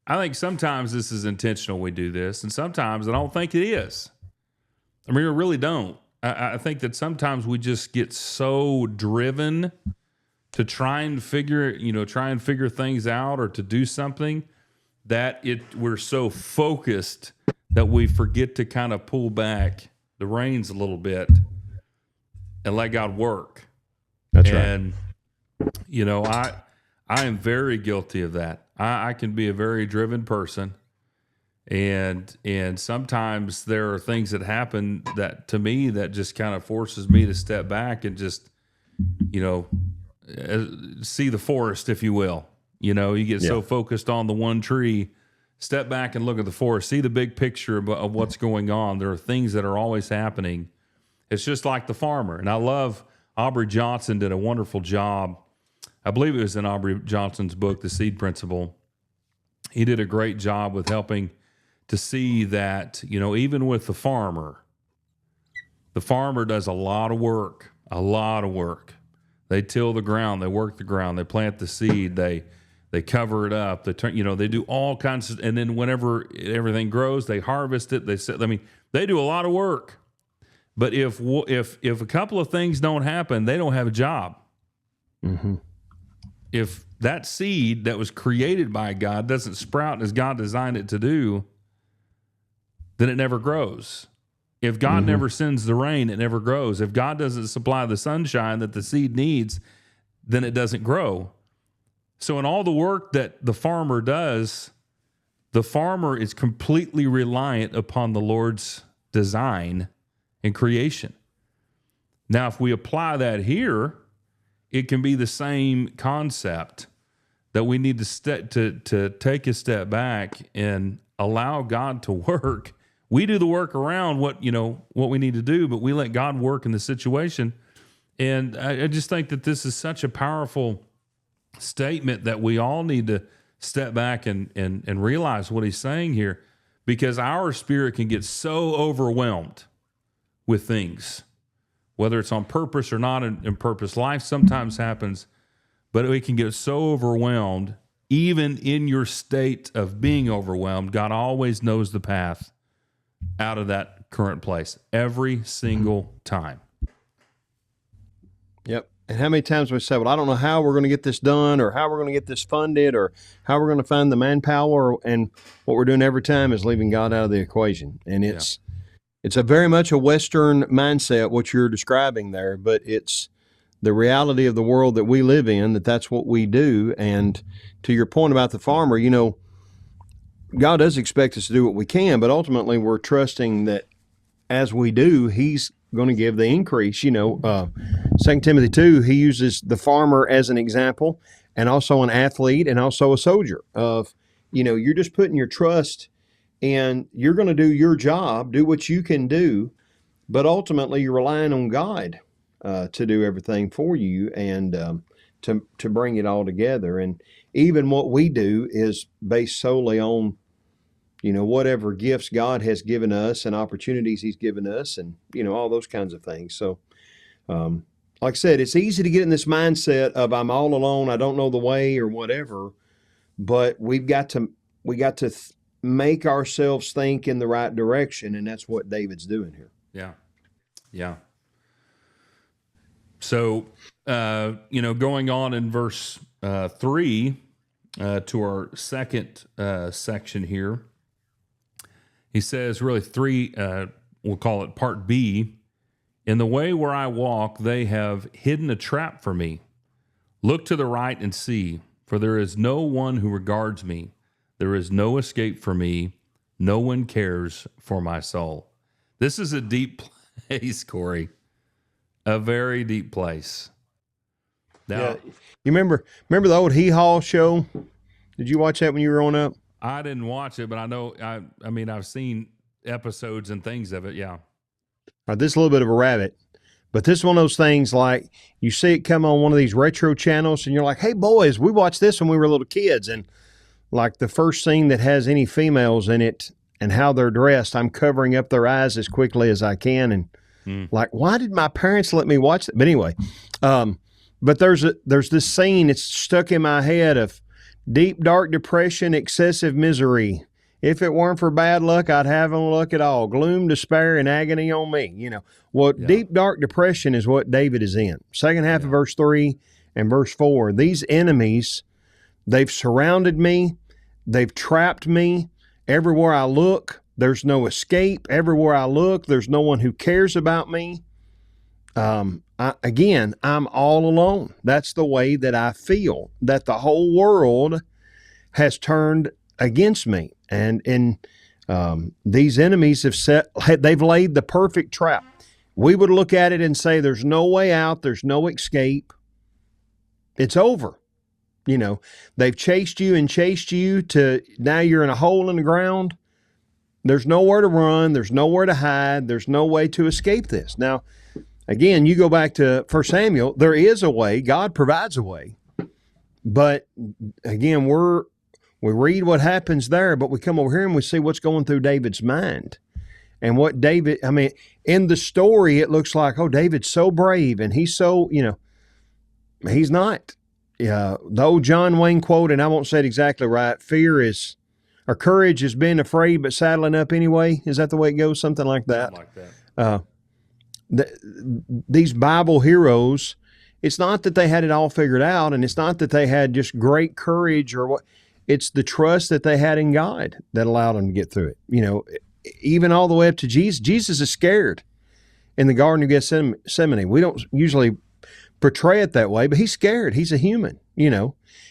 I think sometimes this is intentional, we do this, and sometimes I don't think it is. I mean, I really don't. I think that sometimes we just get so driven to try and figure things out or to do something that we're so focused that we forget to kind of pull back the reins a little bit and let God work. That's and, right. I am very guilty of that. I can be a very driven person. And sometimes there are things that happen that to me that just kind of forces me to step back and just, see the forest, if you will. You get so focused on the one tree, step back and look at the forest, see the big picture of what's going on. There are things that are always happening. It's just like the farmer. And I love Aubrey Johnson did a wonderful job. I believe it was in Aubrey Johnson's book, The Seed Principle. He did a great job with helping to see that, even with the farmer does a lot of work. They till the ground, they work the ground, they plant the seed, they cover it up, they do all kinds of, and then whenever everything grows, they harvest it. They do a lot of work. But if a couple of things don't happen, they don't have a job. Mm-hmm. If that seed that was created by God doesn't sprout as God designed it to do, then it never grows. If God never sends the rain, it never grows. If God doesn't supply the sunshine that the seed needs, then it doesn't grow. So in all the work that the farmer does, the farmer is completely reliant upon the Lord's design and creation. Now, if we apply that here, it can be the same concept that we need to take a step back and allow God to work. We do the work around what we need to do, but we let God work in the situation. And I just think that this is such a powerful statement that we all need to step back and realize what he's saying here, because our spirit can get so overwhelmed with things, whether it's on purpose or not in purpose. Life sometimes happens, but we can get so overwhelmed. Even in your state of being overwhelmed, God always knows the path out of that current place every single time. Yep. And how many times we say, well, I don't know how we're going to get this done, or how we're going to get this funded, or how we're going to find the manpower. And what we're doing every time is leaving God out of the equation. And it's a very much a Western mindset, what you're describing there, but it's the reality of the world that we live in, that's what we do. And to your point about the farmer, God does expect us to do what we can, but ultimately we're trusting that as we do, he's going to give the increase. 2 Timothy 2, he uses the farmer as an example, and also an athlete, and also a soldier of, you're just putting your trust and you're going to do your job, do what you can do, but ultimately you're relying on God to do everything for you and to bring it all together. And even what we do is based solely on, whatever gifts God has given us and opportunities he's given us, and, all those kinds of things. So, like I said, it's easy to get in this mindset of I'm all alone, I don't know the way or whatever, but we got to make ourselves think in the right direction, and that's what David's doing here. Yeah. So, going on in verse 3 to our second section here, he says, really 3, we'll call it part B. In the way where I walk, they have hidden a trap for me. Look to the right and see, for there is no one who regards me. There is no escape for me. No one cares for my soul. This is a deep place, Corey. A very deep place. Now, you remember the old Hee Haw show? Did you watch that when you were growing up? I didn't watch it, but I know. I've seen episodes and things of it. Yeah. All right, this is a little bit of a rabbit, but this is one of those things like you see it come on one of these retro channels, and you're like, "Hey, boys, we watched this when we were little kids," and like the first scene that has any females in it and how they're dressed, I'm covering up their eyes as quickly as I can, and like, why did my parents let me watch it? But anyway, but there's this scene, it's stuck in my head, of deep, dark depression, excessive misery If it weren't for bad luck, I'd have no luck at all. Gloom, despair, and agony on me. Deep, dark depression is what David is in. Second half of verse 3 and verse 4. These enemies, they've surrounded me. They've trapped me. Everywhere I look, there's no escape. Everywhere I look, there's no one who cares about me. I'm all alone. That's the way that I feel, that the whole world has turned against me. And these enemies they've laid the perfect trap. We would look at it and say, there's no way out. There's no escape. It's over. They've chased you to now you're in a hole in the ground. There's nowhere to run. There's nowhere to hide. There's no way to escape this. Now, again, you go back to 1 Samuel, there is a way. God provides a way. But again, we read what happens there, but we come over here and we see what's going through David's mind. And what in the story, it looks like, oh, David's so brave and he's so, he's not. The old John Wayne quote, and I won't say it exactly right, courage is being afraid but saddling up anyway. Is that the way it goes? Something like that. Something like that. These Bible heroes, it's not that they had it all figured out, and it's not that they had just great courage or what. It's the trust that they had in God that allowed them to get through it. Even all the way up to Jesus. Jesus is scared in the Garden of Gethsemane. We don't usually portray it that way, but he's scared. He's a human.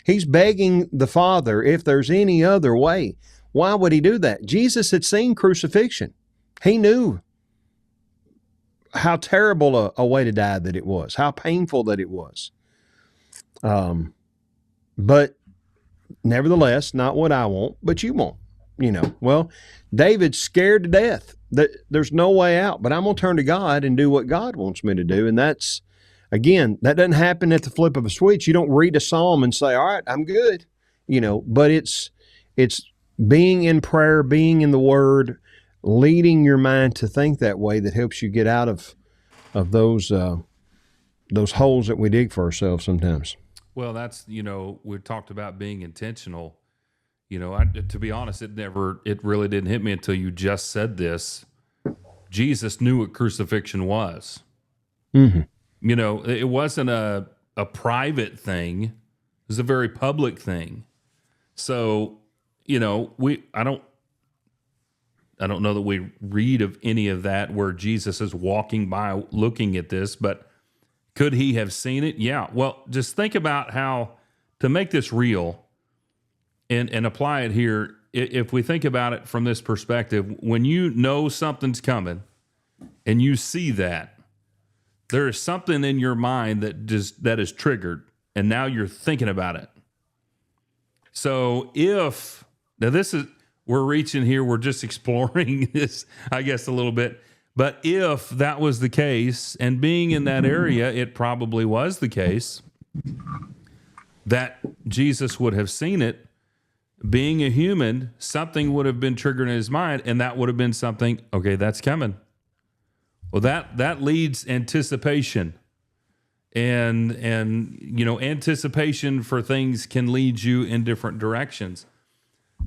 He's begging the Father if there's any other way. Why would he do that? Jesus had seen crucifixion. He knew how terrible a way to die that it was, how painful that it was. But nevertheless, not what I want, but you want. Well, David's scared to death that there's no way out, but I'm going to turn to God and do what God wants me to do. And that's, again, that doesn't happen at the flip of a switch. You don't read a psalm and say, all right, I'm good, but it's being in prayer, being in the Word, leading your mind to think that way that helps you get out of those holes that we dig for ourselves sometimes. Well, that's, we talked about being intentional. To be honest, it really didn't hit me until you just said this. Jesus knew what crucifixion was. Mm-hmm. It wasn't a private thing. It was a very public thing. So, I don't know that we read of any of that where Jesus is walking by looking at this, but could he have seen it? Yeah. Well, just think about how to make this real and apply it here. If we think about it from this perspective, when you know something's coming and you see that, there is something in your mind that is triggered, and now you're thinking about it. So we're reaching here, we're just exploring this, I guess, a little bit. But if that was the case, and being in that area, it probably was the case, that Jesus would have seen it. Being a human, something would have been triggered in his mind, and that would have been something, okay, that's coming. Well, that leads anticipation. And anticipation for things can lead you in different directions.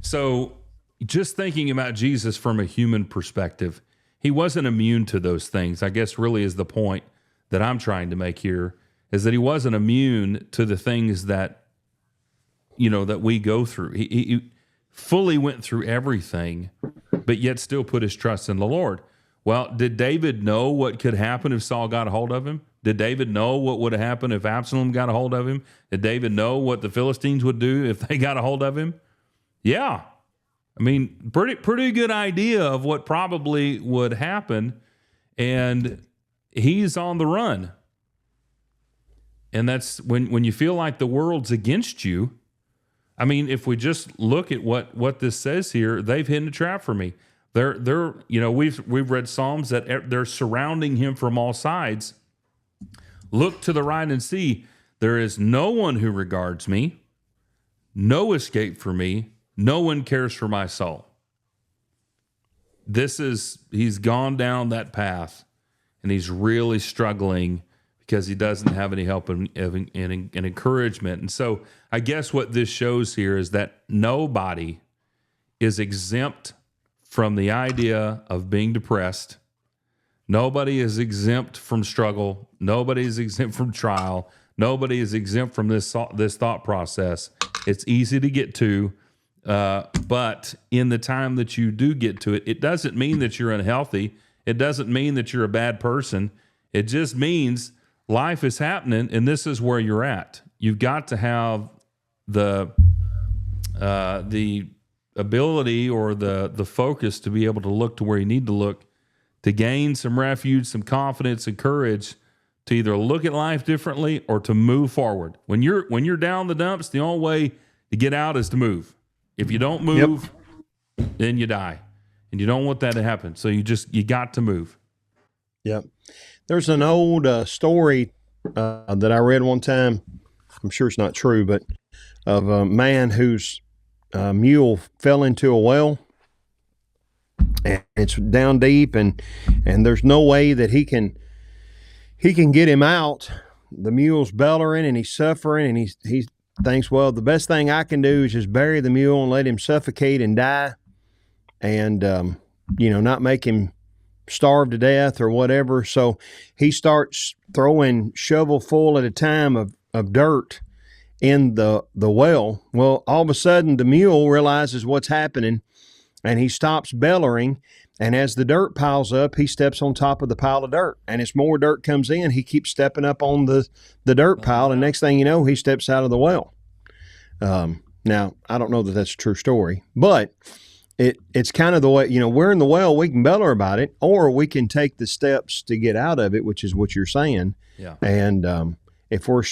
So just thinking about Jesus from a human perspective, he wasn't immune to those things, I guess really is the point that I'm trying to make here, is that he wasn't immune to the things that that we go through. He fully went through everything, but yet still put his trust in the Lord. Well, did David know what could happen if Saul got a hold of him? Did David know what would happen if Absalom got a hold of him? Did David know what the Philistines would do if they got a hold of him? Yeah. I mean, pretty good idea of what probably would happen, and he's on the run. And that's when you feel like the world's against you. I mean, if we just look at what this says here, they've hidden a trap for me. They're we've read Psalms that they're surrounding him from all sides. Look to the right and see, there is no one who regards me, no escape for me, no one cares for my soul. He's gone down that path, and he's really struggling because he doesn't have any help and encouragement. And so I guess what this shows here is that nobody is exempt from the idea of being depressed. Nobody is exempt from struggle. Nobody is exempt from trial. Nobody is exempt from this thought process. It's easy to get to, but in the time that you do get to it, it doesn't mean that you're unhealthy. It doesn't mean that you're a bad person. It just means life is happening, and this is where you're at. You've got to have the ability or the focus to be able to look to where you need to look, to gain some refuge, some confidence and courage to either look at life differently or to move forward. When you're down the dumps, the only way to get out is to move. If you don't move, then you die. And you don't want that to happen. So you got to move. Yep. There's an old story that I read one time. I'm sure it's not true, but of a man whose mule fell into a well, and it's down deep, and there's no way that he can get him out. The mule's bellowing and he's suffering, and he thinks, well, the best thing I can do is just bury the mule and let him suffocate and die, and not make him starve to death or whatever. So he starts throwing shovelful at a time of dirt in the well. Well, all of a sudden the mule realizes what's happening, and he stops bellowing, and as the dirt piles up, he steps on top of the pile of dirt, and as more dirt comes in, he keeps stepping up on the dirt pile, and next thing you know, he steps out of the well. Now, I don't know that that's a true story, but it's kind of the way, we're in the well, we can bellow about it, or we can take the steps to get out of it, which is what you're saying. Yeah. And if we're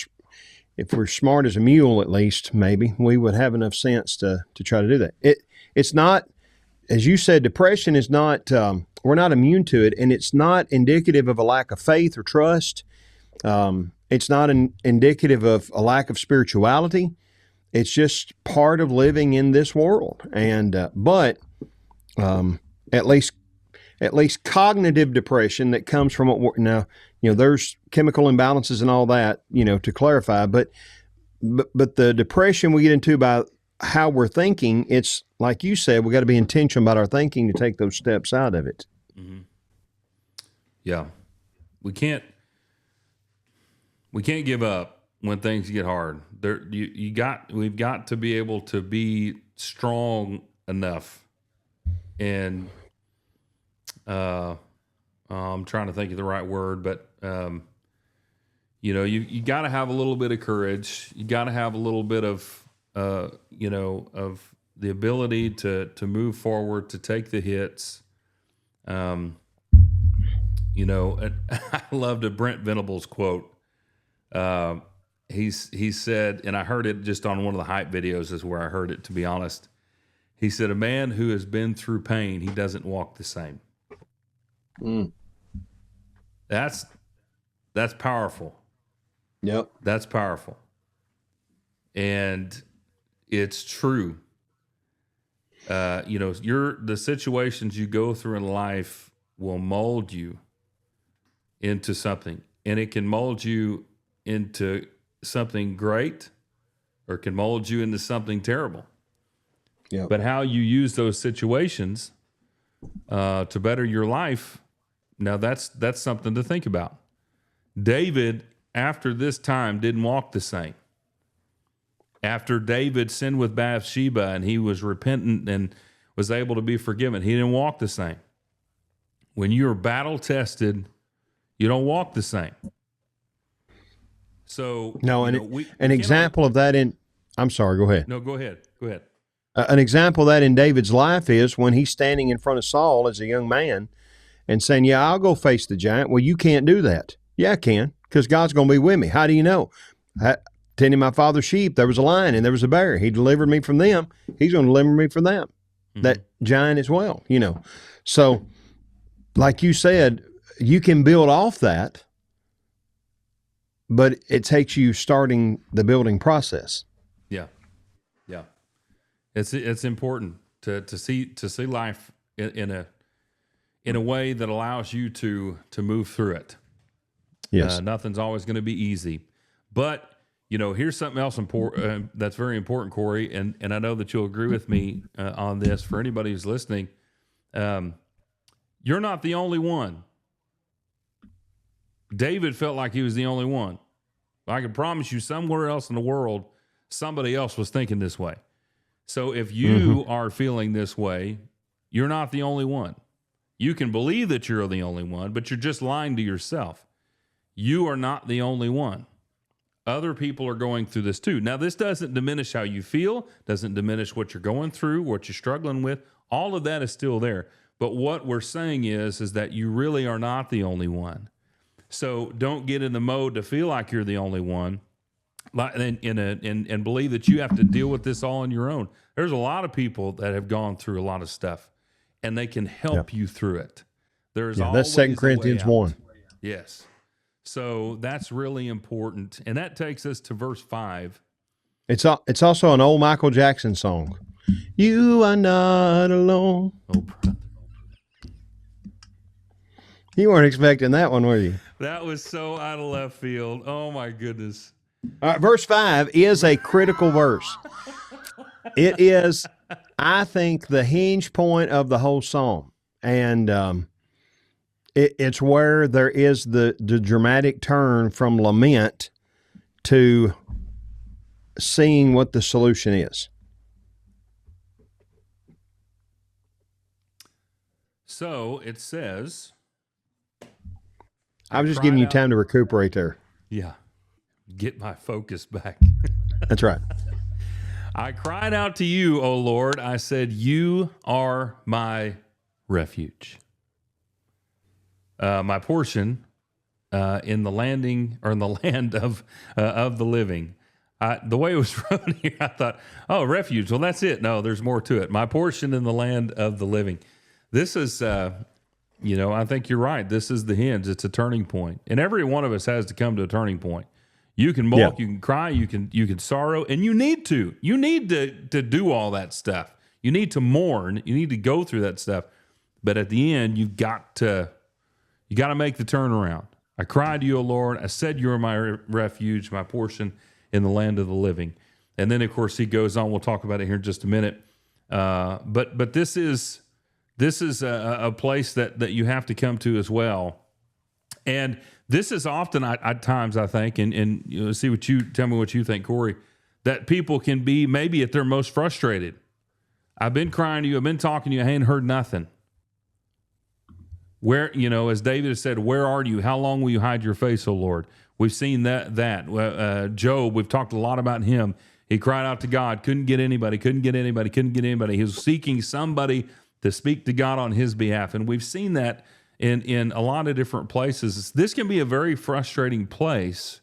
smart as a mule, at least, maybe, we would have enough sense to try to do that. It's not, as you said, depression is not, we're not immune to it, and it's not indicative of a lack of faith or trust. It's not indicative of a lack of spirituality. It's just part of living in this world. And but at least cognitive depression that comes from what now, there's chemical imbalances and all that, to clarify, but the depression we get into by how we're thinking, it's like you said, we got to be intentional about our thinking to take those steps out of it. Mm-hmm. Yeah. We can't give up when things get hard. We've got to be able to be strong enough. And I'm trying to think of the right word, but you got to have a little bit of courage. You got to have a little bit of of the ability to move forward, to take the hits. And I loved a Brent Venables quote. He said, and I heard it just on one of the hype videos is where I heard it, to be honest. He said, a man who has been through pain, he doesn't walk the same. Mm. That's powerful. Yep. That's powerful. And it's true. The situations you go through in life will mold you into something, and it can mold you into something great, or it can mold you into something terrible. Yeah. But how you use those situations to better your life, now that's something to think about. David, after this time, didn't walk the same. After David sinned with Bathsheba and he was repentant and was able to be forgiven, he didn't walk the same. When you're battle tested, you don't walk the same. So no, an example of that I'm sorry, go ahead. No, go ahead. An example of that in David's life is when he's standing in front of Saul as a young man and saying, yeah, I'll go face the giant. Well, you can't do that. Yeah, I can, because God's going to be with me. How do you know? Tending my father's sheep, there was a lion and there was a bear. He delivered me from them. He's going to deliver me from them. Mm-hmm. That giant as well, So, like you said, you can build off that, but it takes you starting the building process. Yeah. It's important to see life in a way that allows you to move through it. Yes. Nothing's always going to be easy, but Here's something else that's very important, Corey, and I know that you'll agree with me on this. For anybody who's listening, you're not the only one. David felt like he was the only one. I can promise you somewhere else in the world, somebody else was thinking this way. So if you are feeling this way, you're not the only one. You can believe that you're the only one, but you're just lying to yourself. You are not the only one. Other people are going through this too. Now, this doesn't diminish how you feel, doesn't diminish what you're going through, what you're struggling with. All of that is still there. But what we're saying is that you really are not the only one. So don't get in the mode to feel like you're the only one and believe that you have to deal with this all on your own. There's a lot of people that have gone through a lot of stuff, and they can help you through it. There's always that's 2 Corinthians 1. Yes. So that's really important. And that takes us to verse 5. It's also an old Michael Jackson song. You are not alone. Oh, brother. You weren't expecting that one, were you? That was so out of left field. Oh, my goodness. All right, verse 5 is a critical verse. It is, I think, the hinge point of the whole psalm. And it's where there is the dramatic turn from lament to seeing what the solution is. So it says... I was just giving you time to recuperate there. Yeah. Get my focus back. That's right. I cried out to you, O Lord. I said, you are my refuge. My portion in the land of the living. The way it was written here, I thought, oh, refuge. Well, that's it. No, there's more to it. My portion in the land of the living. This is, I think you're right. This is the hinge. It's a turning point. And every one of us has to come to a turning point. You can balk, you can cry, you can sorrow, and you need to. You need to do all that stuff. You need to mourn. You need to go through that stuff. But at the end, you got to make the turnaround. I cried to you, O Lord. I said, you are my refuge, my portion in the land of the living. And then, of course, he goes on. We'll talk about it here in just a minute. But this is a place that you have to come to as well. And this is often at times, I think, and tell me what you think, Corey, that people can be maybe at their most frustrated. I've been crying to you. I've been talking to you. I ain't heard nothing. Where, as David has said, where are you? How long will you hide your face, O Lord? We've seen that. Job, we've talked a lot about him. He cried out to God, couldn't get anybody. He was seeking somebody to speak to God on his behalf. And we've seen that in a lot of different places. This can be a very frustrating place.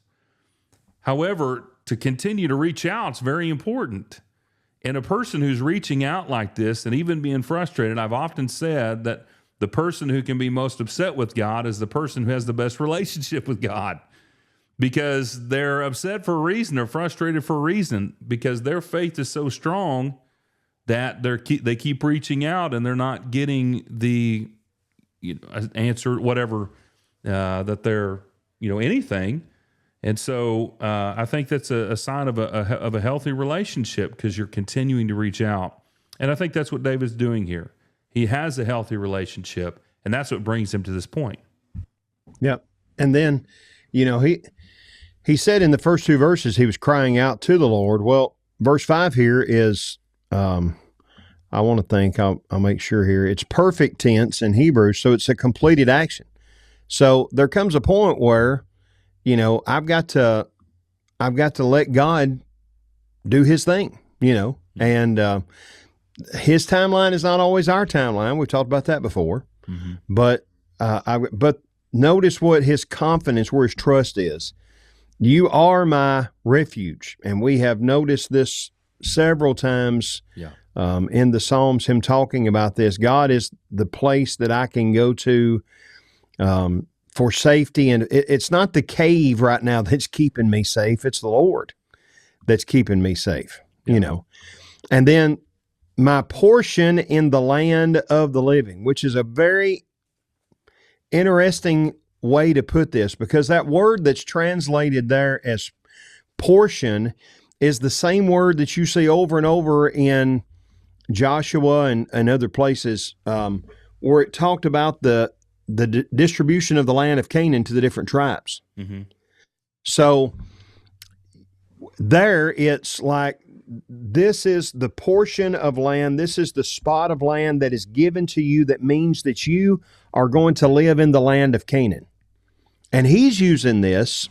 However, to continue to reach out is very important. And a person who's reaching out like this and even being frustrated, I've often said that the person who can be most upset with God is the person who has the best relationship with God, because they're upset for a reason, they're frustrated for a reason, because their faith is so strong that they keep reaching out and they're not getting the answer, whatever that they're anything. And so I think that's a sign of a healthy relationship, because you're continuing to reach out. And I think that's what David's doing here. He has a healthy relationship, and that's what brings him to this point. Yep. And then, he said in the first two verses he was crying out to the Lord. Well, verse 5 here is, I want to think, I'll make sure here, it's perfect tense in Hebrew, so it's a completed action. So there comes a point where, I've got to let God do his thing, and his timeline is not always our timeline. We've talked about that before. Mm-hmm. But notice what his confidence, where his trust is. You are my refuge. And we have noticed this several times in the Psalms, him talking about this. God is the place that I can go to for safety. And it's not the cave right now that's keeping me safe. It's the Lord that's keeping me safe, And then my portion in the land of the living, which is a very interesting way to put this, because that word that's translated there as portion is the same word that you see over and over in Joshua and other places, where it talked about the distribution of the land of Canaan to the different tribes. Mm-hmm. So there it's like, this is the portion of land, this is the spot of land that is given to you that means that you are going to live in the land of Canaan. And he's using this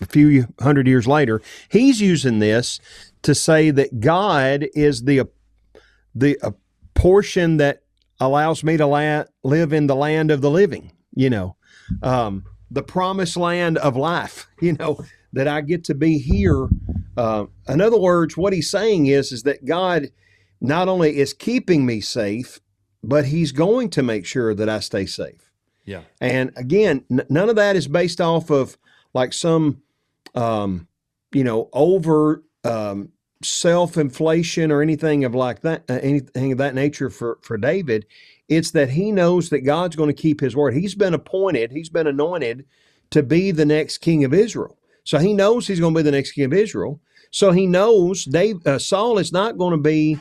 a few hundred years later, he's using this to say that God is the portion that allows me to live in the land of the living, the promised land of life, that I get to be here. In other words, what he's saying is that God not only is keeping me safe, but he's going to make sure that I stay safe. Yeah. And again, none of that is based off of like some, over self-inflation or anything of like that, anything of that nature for David. It's that he knows that God's going to keep his word. He's been anointed to be the next king of Israel. So he knows he's going to be the next king of Israel. So he knows Saul is not going to be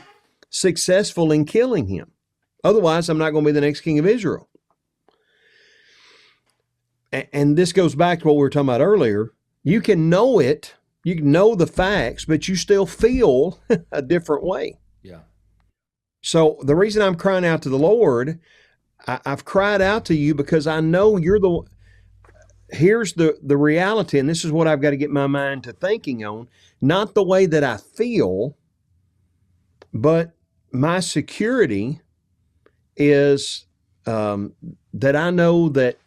successful in killing him. Otherwise, I'm not going to be the next king of Israel. And this goes back to what we were talking about earlier. You can know it, you can know the facts, but you still feel a different way. Yeah. So the reason I'm crying out to the Lord, I've cried out to you because I know here's the reality, and this is what I've got to get my mind to thinking on, not the way that I feel, but my security is that I know that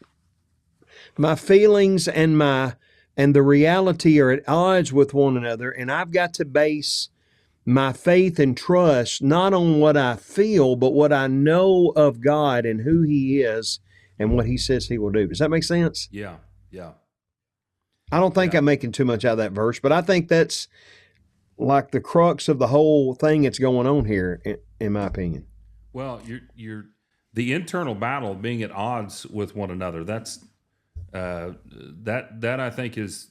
my feelings and the reality are at odds with one another, and I've got to base my faith and trust not on what I feel, but what I know of God and who he is and what he says he will do. Does that make sense? Yeah. Yeah. I don't think I'm making too much out of that verse, but I think that's like the crux of the whole thing that's going on here, in my opinion. Well, you're the internal battle being at odds with one another. That's that I think is,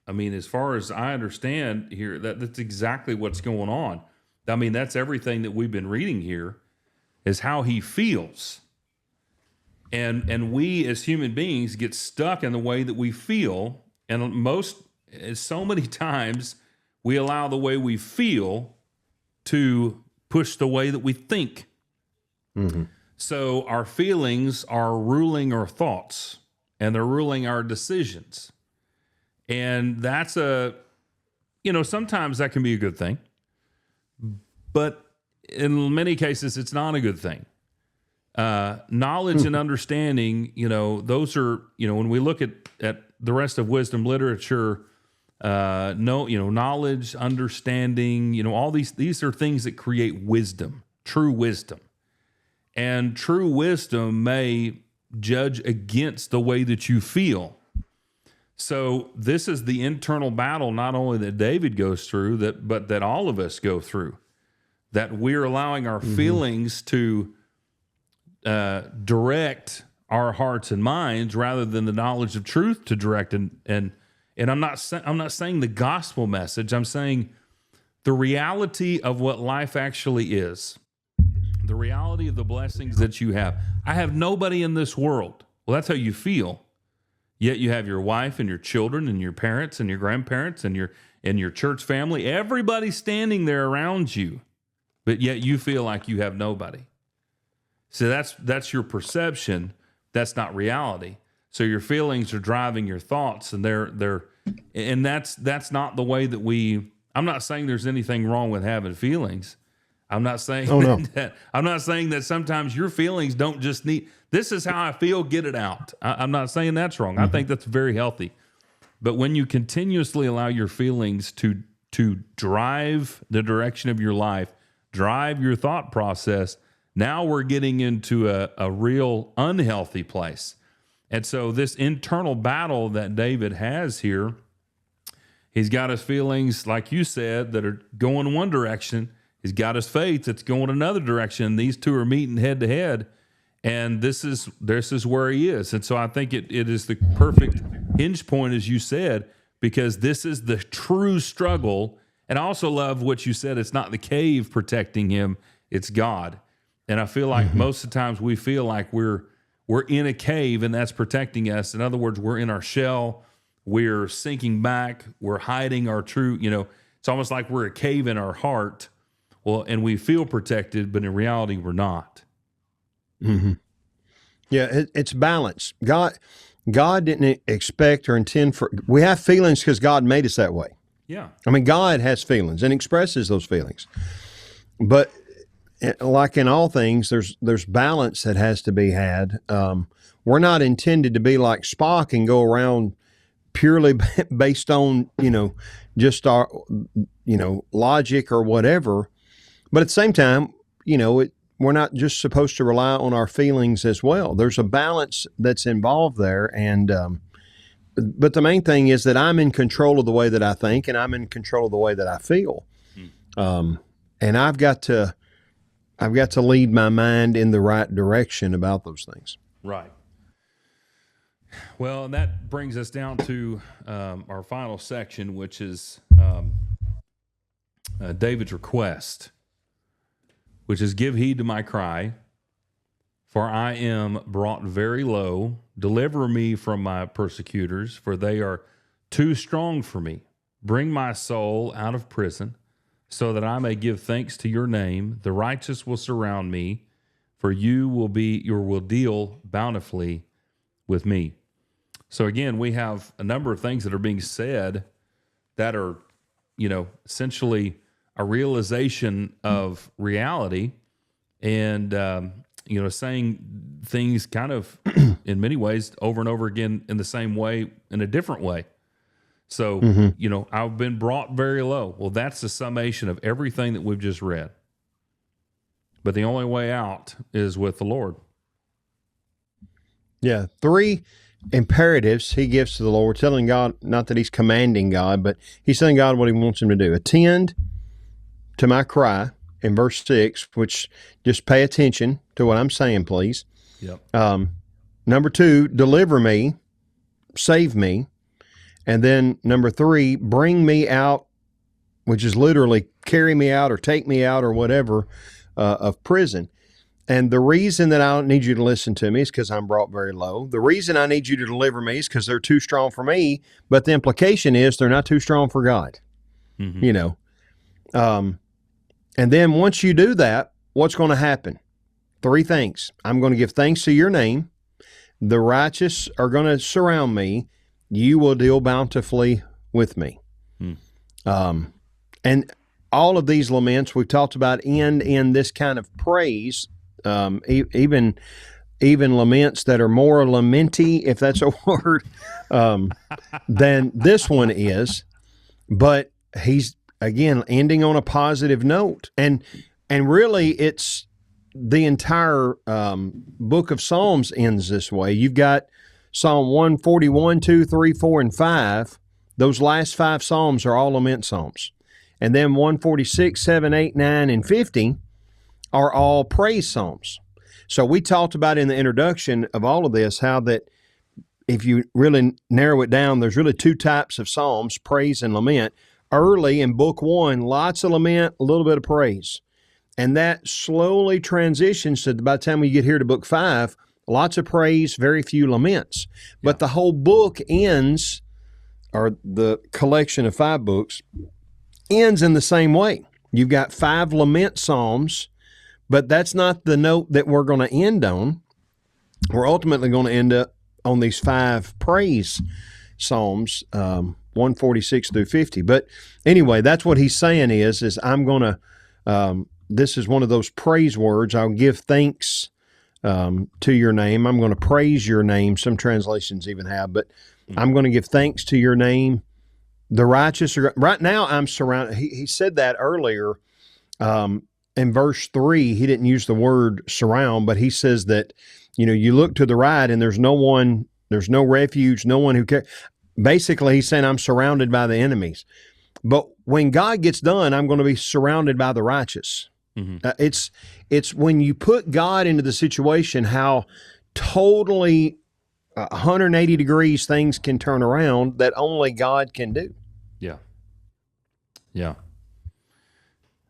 I mean, as far as I understand here, that's exactly what's going on. I mean, that's everything that we've been reading here, is how he feels. And we as human beings get stuck in the way that we feel. And so many times we allow the way we feel to push the way that we think. Mm-hmm. So our feelings are ruling our thoughts, and they're ruling our decisions. And that's sometimes that can be a good thing, but in many cases it's not a good thing. Knowledge and understanding, those are, when we look at the rest of wisdom literature, knowledge, understanding, all these are things that create wisdom, true wisdom. And true wisdom may judge against the way that you feel. So this is the internal battle, not only that David goes through, but that all of us go through, that we're allowing our feelings to direct our hearts and minds rather than the knowledge of truth to direct. And I'm not saying the gospel message. I'm saying the reality of what life actually is, the reality of the blessings that you have. I have nobody in this world. Well, that's how you feel. Yet you have your wife and your children and your parents and your grandparents and your church family. Everybody's standing there around you, but yet you feel like you have nobody. So that's your perception. That's not reality. So your feelings are driving your thoughts, and that's not the way that I'm not saying there's anything wrong with having feelings. I'm not saying I'm not saying that sometimes your feelings don't just need, this is how I feel, get it out. I'm not saying that's wrong. I think that's very healthy. But when you continuously allow your feelings to drive the direction of your life, drive your thought process, now we're getting into a real unhealthy place. And so this internal battle that David has here, he's got his feelings, like you said, that are going one direction. He's got his faith that's going another direction. These two are meeting head to head, and this is where he is. And so I think it is the perfect hinge point, as you said, because this is the true struggle. And I also love what you said. It's not the cave protecting him, it's God. And I feel like most of the times we feel like we're in a cave and that's protecting us. In other words, we're in our shell, we're sinking back, we're hiding our true, it's almost like we're a cave in our heart. Well, and we feel protected, but in reality, we're not. Mm-hmm. Yeah, it's balance. God didn't expect or intend for, we have feelings because God made us that way. Yeah. I mean, God has feelings and expresses those feelings. But like in all things, there's balance that has to be had. We're not intended to be like Spock and go around purely based on, just our, logic or whatever. But at the same time, we're not just supposed to rely on our feelings as well. There's a balance that's involved there. And, but the main thing is that I'm in control of the way that I think and I'm in control of the way that I feel. And I've got to lead my mind in the right direction about those things. Right. Well, and that brings us down to our final section, which is David's request, which is, give heed to my cry, for I am brought very low. Deliver me from my persecutors, for they are too strong for me. Bring my soul out of prison, so that I may give thanks to your name. The righteous will surround me, for you will deal bountifully with me. So again, we have a number of things that are being said that are, essentially a realization of reality, and saying things kind of in many ways over and over again in the same way, in a different way. So, I've been brought very low. Well, that's the summation of everything that we've just read. But the only way out is with the Lord. Yeah. 3 imperatives he gives to the Lord, telling God, not that he's commanding God, but he's telling God what he wants him to do. Attend to my cry in verse 6, which just pay attention to what I'm saying, please. Yep. Number 2, deliver me, save me. And then number 3, bring me out, which is literally carry me out or take me out or whatever, of prison. And the reason that I don't need you to listen to me is because I'm brought very low. The reason I need you to deliver me is because they're too strong for me. But the implication is they're not too strong for God. And then once you do that, what's going to happen? 3 things. I'm going to give thanks to your name. The righteous are going to surround me. You will deal bountifully with me. And all of these laments we've talked about end in this kind of praise, even laments that are more lamenty, if that's a word, than this one is. But he's, again, ending on a positive note. And really, it's the entire book of Psalms ends this way. You've got Psalm 141, 2, 3, 4, and 5. Those last 5 Psalms are all lament Psalms. And then 146, 7, 8, 9, and 50 are all praise Psalms. So we talked about in the introduction of all of this how that if you really narrow it down, there's really 2 types of Psalms, praise and lament. Early in book 1, lots of lament, a little bit of praise. And that slowly transitions to, by the time we get here to book 5, lots of praise, very few laments. But the whole book ends, or the collection of 5 books, ends in the same way. You've got 5 lament psalms, but that's not the note that we're going to end on. We're ultimately going to end up on these 5 praise psalms, 146 through 50. But anyway, that's what he's saying is I'm going to, this is one of those praise words. I'll give thanks to your name. I'm going to praise your name. Some translations even have, but I'm going to give thanks to your name. The righteous are, right now I'm surrounded. He said that earlier in verse 3. He didn't use the word surround, but he says that, you look to the right and there's no one, there's no refuge, no one who cares. Basically, he's saying I'm surrounded by the enemies. But when God gets done, I'm going to be surrounded by the righteous. It's when you put God into the situation, how totally 180 degrees things can turn around that only God can do. Yeah. Yeah.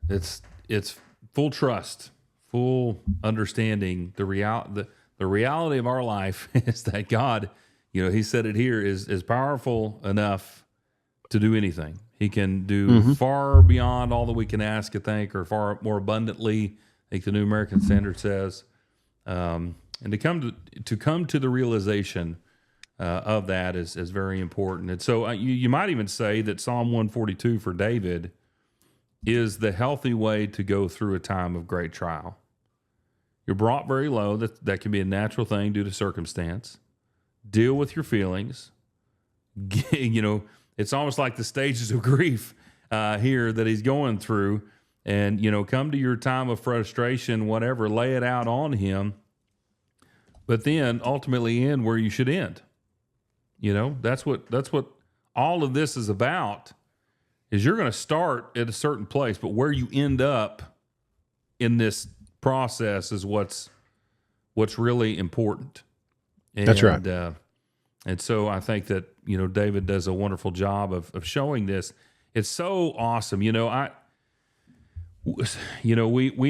It's full trust, full understanding. The reality of our life is that God, he said it here, is powerful enough to do anything. He can do far beyond all that we can ask or think, or far more abundantly, like the New American Standard says. And to come to the realization of that is very important. And so you might even say that Psalm 142 for David is the healthy way to go through a time of great trial. You're brought very low. That can be a natural thing due to circumstance. Deal with your feelings. It's almost like the stages of grief here that he's going through. And, come to your time of frustration, whatever, lay it out on him. But then ultimately end where you should end. That's what all of this is about, is you're going to start at a certain place, but where you end up in this process is what's really important. And, that's right. And so I think that, David does a wonderful job of showing this. It's so awesome. We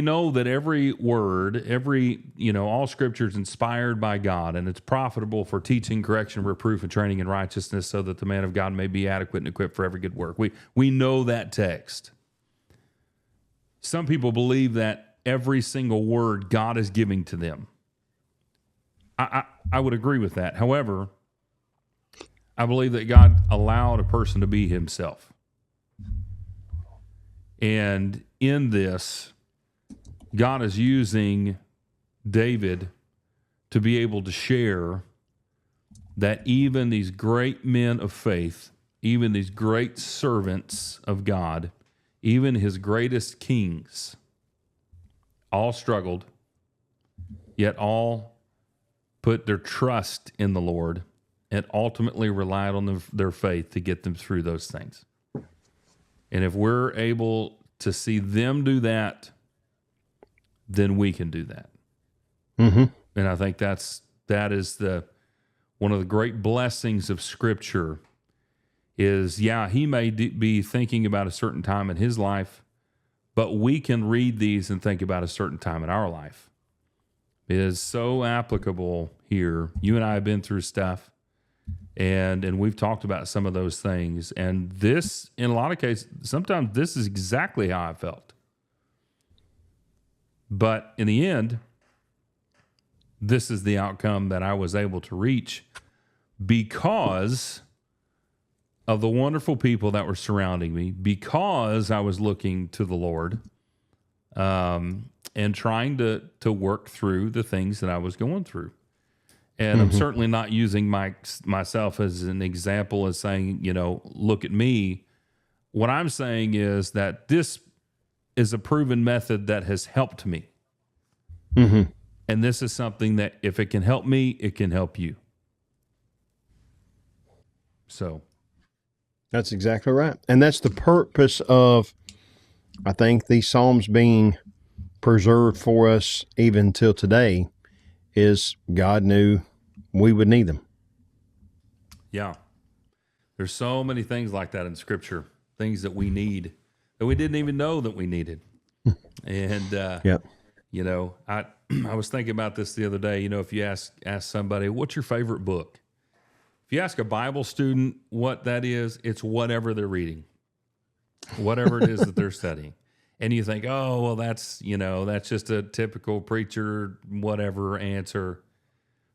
know that every word, all scripture is inspired by God, and it's profitable for teaching, correction, reproof, and training in righteousness, so that the man of God may be adequate and equipped for every good work. We know that text. Some people believe that every single word God is giving to them. I would agree with that. However, I believe that God allowed a person to be himself. And in this, God is using David to be able to share that even these great men of faith, even these great servants of God, even his greatest kings, all struggled, yet all put their trust in the Lord and ultimately relied on their faith to get them through those things. And if we're able to see them do that, then we can do that. Mm-hmm. And I think that is one of the great blessings of Scripture is, he may be thinking about a certain time in his life, but we can read these and think about a certain time in our life. It is so applicable here. You and I have been through stuff, and we've talked about some of those things. And this, in a lot of cases, sometimes this is exactly how I felt. But in the end, this is the outcome that I was able to reach because of the wonderful people that were surrounding me, because I was looking to the Lord, and trying to work through the things that I was going through. And I'm certainly not using myself as an example, as saying, look at me. What I'm saying is that this is a proven method that has helped me. Mm-hmm. And this is something that if it can help me, it can help you. So that's exactly right. And that's the purpose of, I think, these Psalms being preserved for us even till today, is God knew we would need them. Yeah. There's so many things like that in Scripture, things that we need that we didn't even know that we needed. And, I was thinking about this the other day. If you ask somebody, what's your favorite book? If you ask a Bible student what that is, it's whatever they're reading, whatever it is that they're studying. And you think, oh, well, that's just a typical preacher, whatever answer.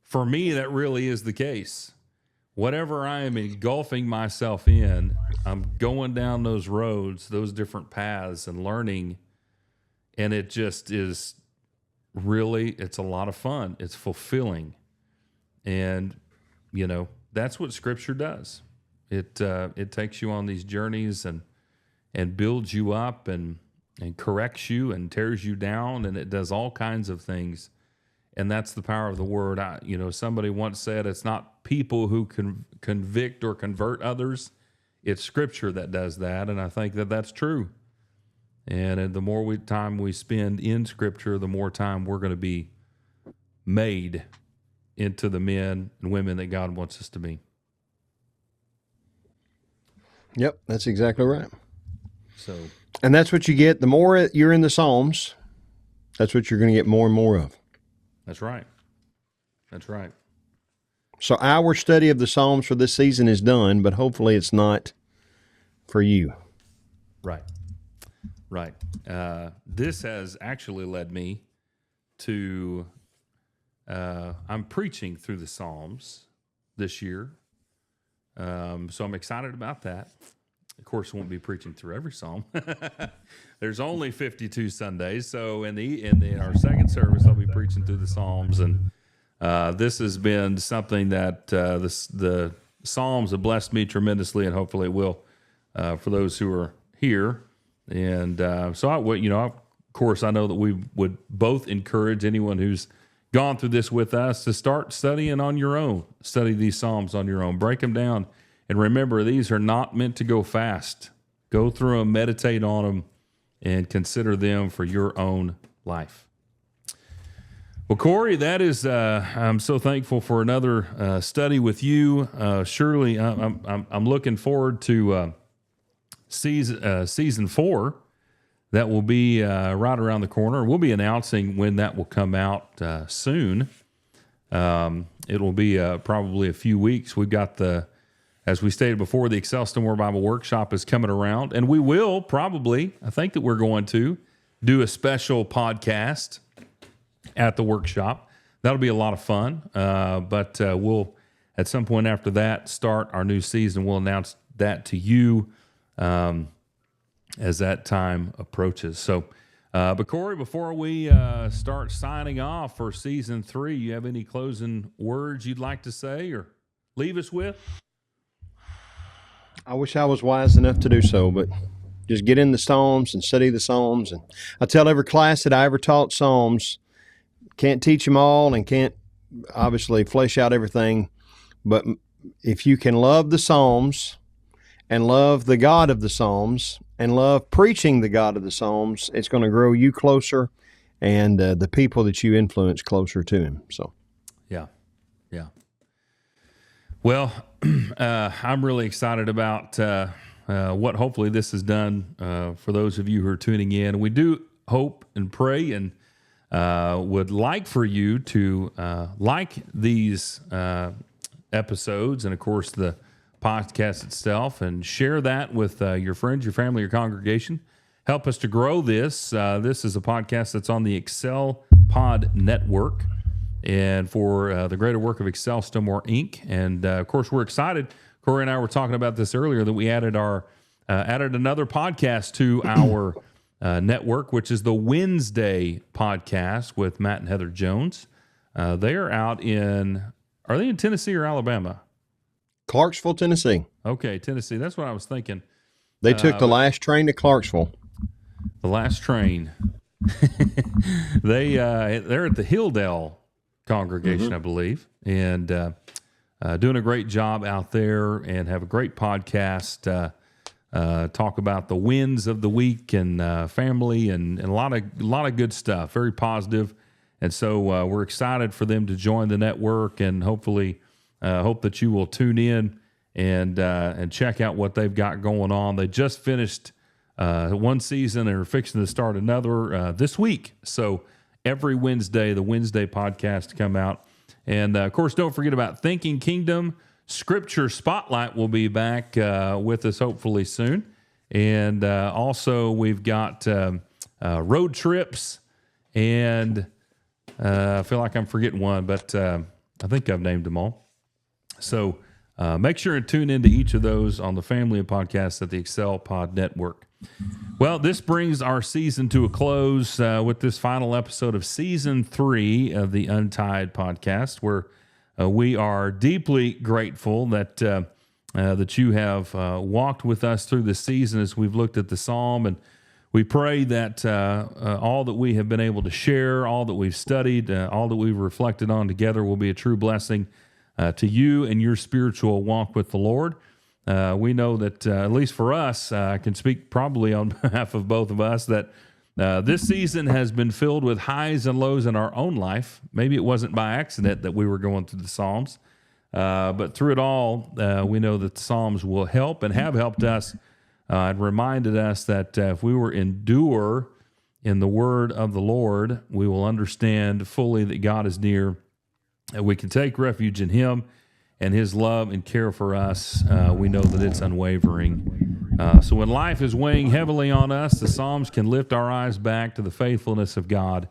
For me, that really is the case. Whatever I am engulfing myself in, I'm going down those roads, those different paths, and learning. And it just is really, it's a lot of fun. It's fulfilling. And, that's what Scripture does. It takes you on these journeys and builds you up and corrects you and tears you down, and it does all kinds of things. And that's the power of the Word. Somebody once said it's not people who can convict or convert others. It's Scripture that does that, and I think that that's true. And the more time we spend in Scripture, the more time we're going to be made into the men and women that God wants us to be. Yep, that's exactly right. So, and that's what you get. The more you're in the Psalms, that's what you're going to get more and more of. that's right. That's right. So our study of the Psalms for this season is done, but hopefully it's not for you. Right. Right. This has actually led me to, I'm preaching through the Psalms this year. So I'm excited about that. Of course, I won't be preaching through every Psalm. There's only 52 Sundays. So in our second service, I'll be preaching through the Psalms. And this has been something that the Psalms have blessed me tremendously, and hopefully it will for those who are here. And so, of course, I know that we would both encourage anyone who's gone through this with us to start studying on your own. Study these Psalms on your own. Break them down. And remember, these are not meant to go fast. Go through them, meditate on them, and consider them for your own life. Well, Corey, that is, I'm so thankful for another study with you. Surely, I'm looking forward to season 4. That will be right around the corner. We'll be announcing when that will come out soon. It will be probably a few weeks. We've got as we stated before, the Excel More Bible Workshop is coming around, and we will probably, I think that we're going to do a special podcast at the workshop. That'll be a lot of fun, but we'll, at some point after that, start our new season. We'll announce that to you as that time approaches. So, but Corey, before we start signing off for season 3, you have any closing words you'd like to say or leave us with? I wish I was wise enough to do so, but just get in the Psalms and study the Psalms. And I tell every class that I ever taught Psalms, can't teach them all and can't obviously flesh out everything, but if you can love the Psalms and love the God of the Psalms and love preaching the God of the Psalms, it's going to grow you closer and the people that you influence closer to Him. So, yeah. Well, I'm really excited about what hopefully this has done for those of you who are tuning in. We do hope and pray and would like for you to like these episodes and, of course, the podcast itself, and share that with your friends, your family, your congregation. Help us to grow this. This is a podcast that's on the Excel Pod Network, and for the greater work of Excel More Inc. And of course, we're excited. Corey and I were talking about this earlier, that we added another podcast to our network, which is the Wednesday podcast with Matt and Heather Jones. They are out are they in Tennessee or Alabama? Clarksville, Tennessee. Okay, Tennessee. That's what I was thinking. They took the last train to Clarksville. The last train. They're at the Hilldale congregation, I believe, and doing a great job out there, and have a great podcast. Talk about the wins of the week and family and a lot of good stuff. Very positive, and so we're excited for them to join the network, and hopefully hope that you will tune in and check out what they've got going on. They just finished one season and are fixing to start another this week. So every Wednesday, the Wednesday podcast come out. And, of course, don't forget about Thinking Kingdom. Scripture Spotlight will be back with us hopefully soon. And also we've got road trips, and I feel like I'm forgetting one, but I think I've named them all. So make sure and tune into each of those on the family of podcasts at the Excel Pod Network. Well, this brings our season to a close with this final episode of season 3 of the Untied Podcast, where we are deeply grateful that that you have walked with us through the season as we've looked at the Psalm, and we pray that all that we have been able to share, all that we've studied, all that we've reflected on together will be a true blessing to you and your spiritual walk with the Lord. We know that, at least for us, I can speak probably on behalf of both of us, that This season has been filled with highs and lows in our own life. Maybe it wasn't by accident that we were going through the Psalms, but through it all, we know that the Psalms will help and have helped us and reminded us that if we will endure in the word of the Lord, we will understand fully that God is near, and we can take refuge in Him and His love and care for us. We know that it's unwavering. So when life is weighing heavily on us, the Psalms can lift our eyes back to the faithfulness of God,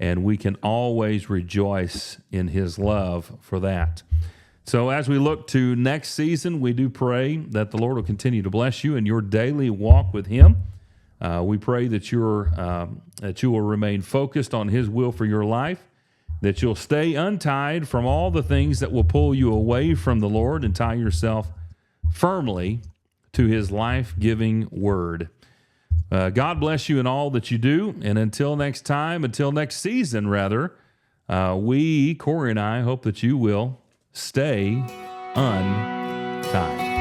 and we can always rejoice in His love for that. So as we look to next season, we do pray that the Lord will continue to bless you in your daily walk with Him. We pray that you will remain focused on His will for your life, that you'll stay untied from all the things that will pull you away from the Lord and tie yourself firmly to His life-giving word. God bless you in all that you do, and until next season, Corey and I, hope that you will stay untied.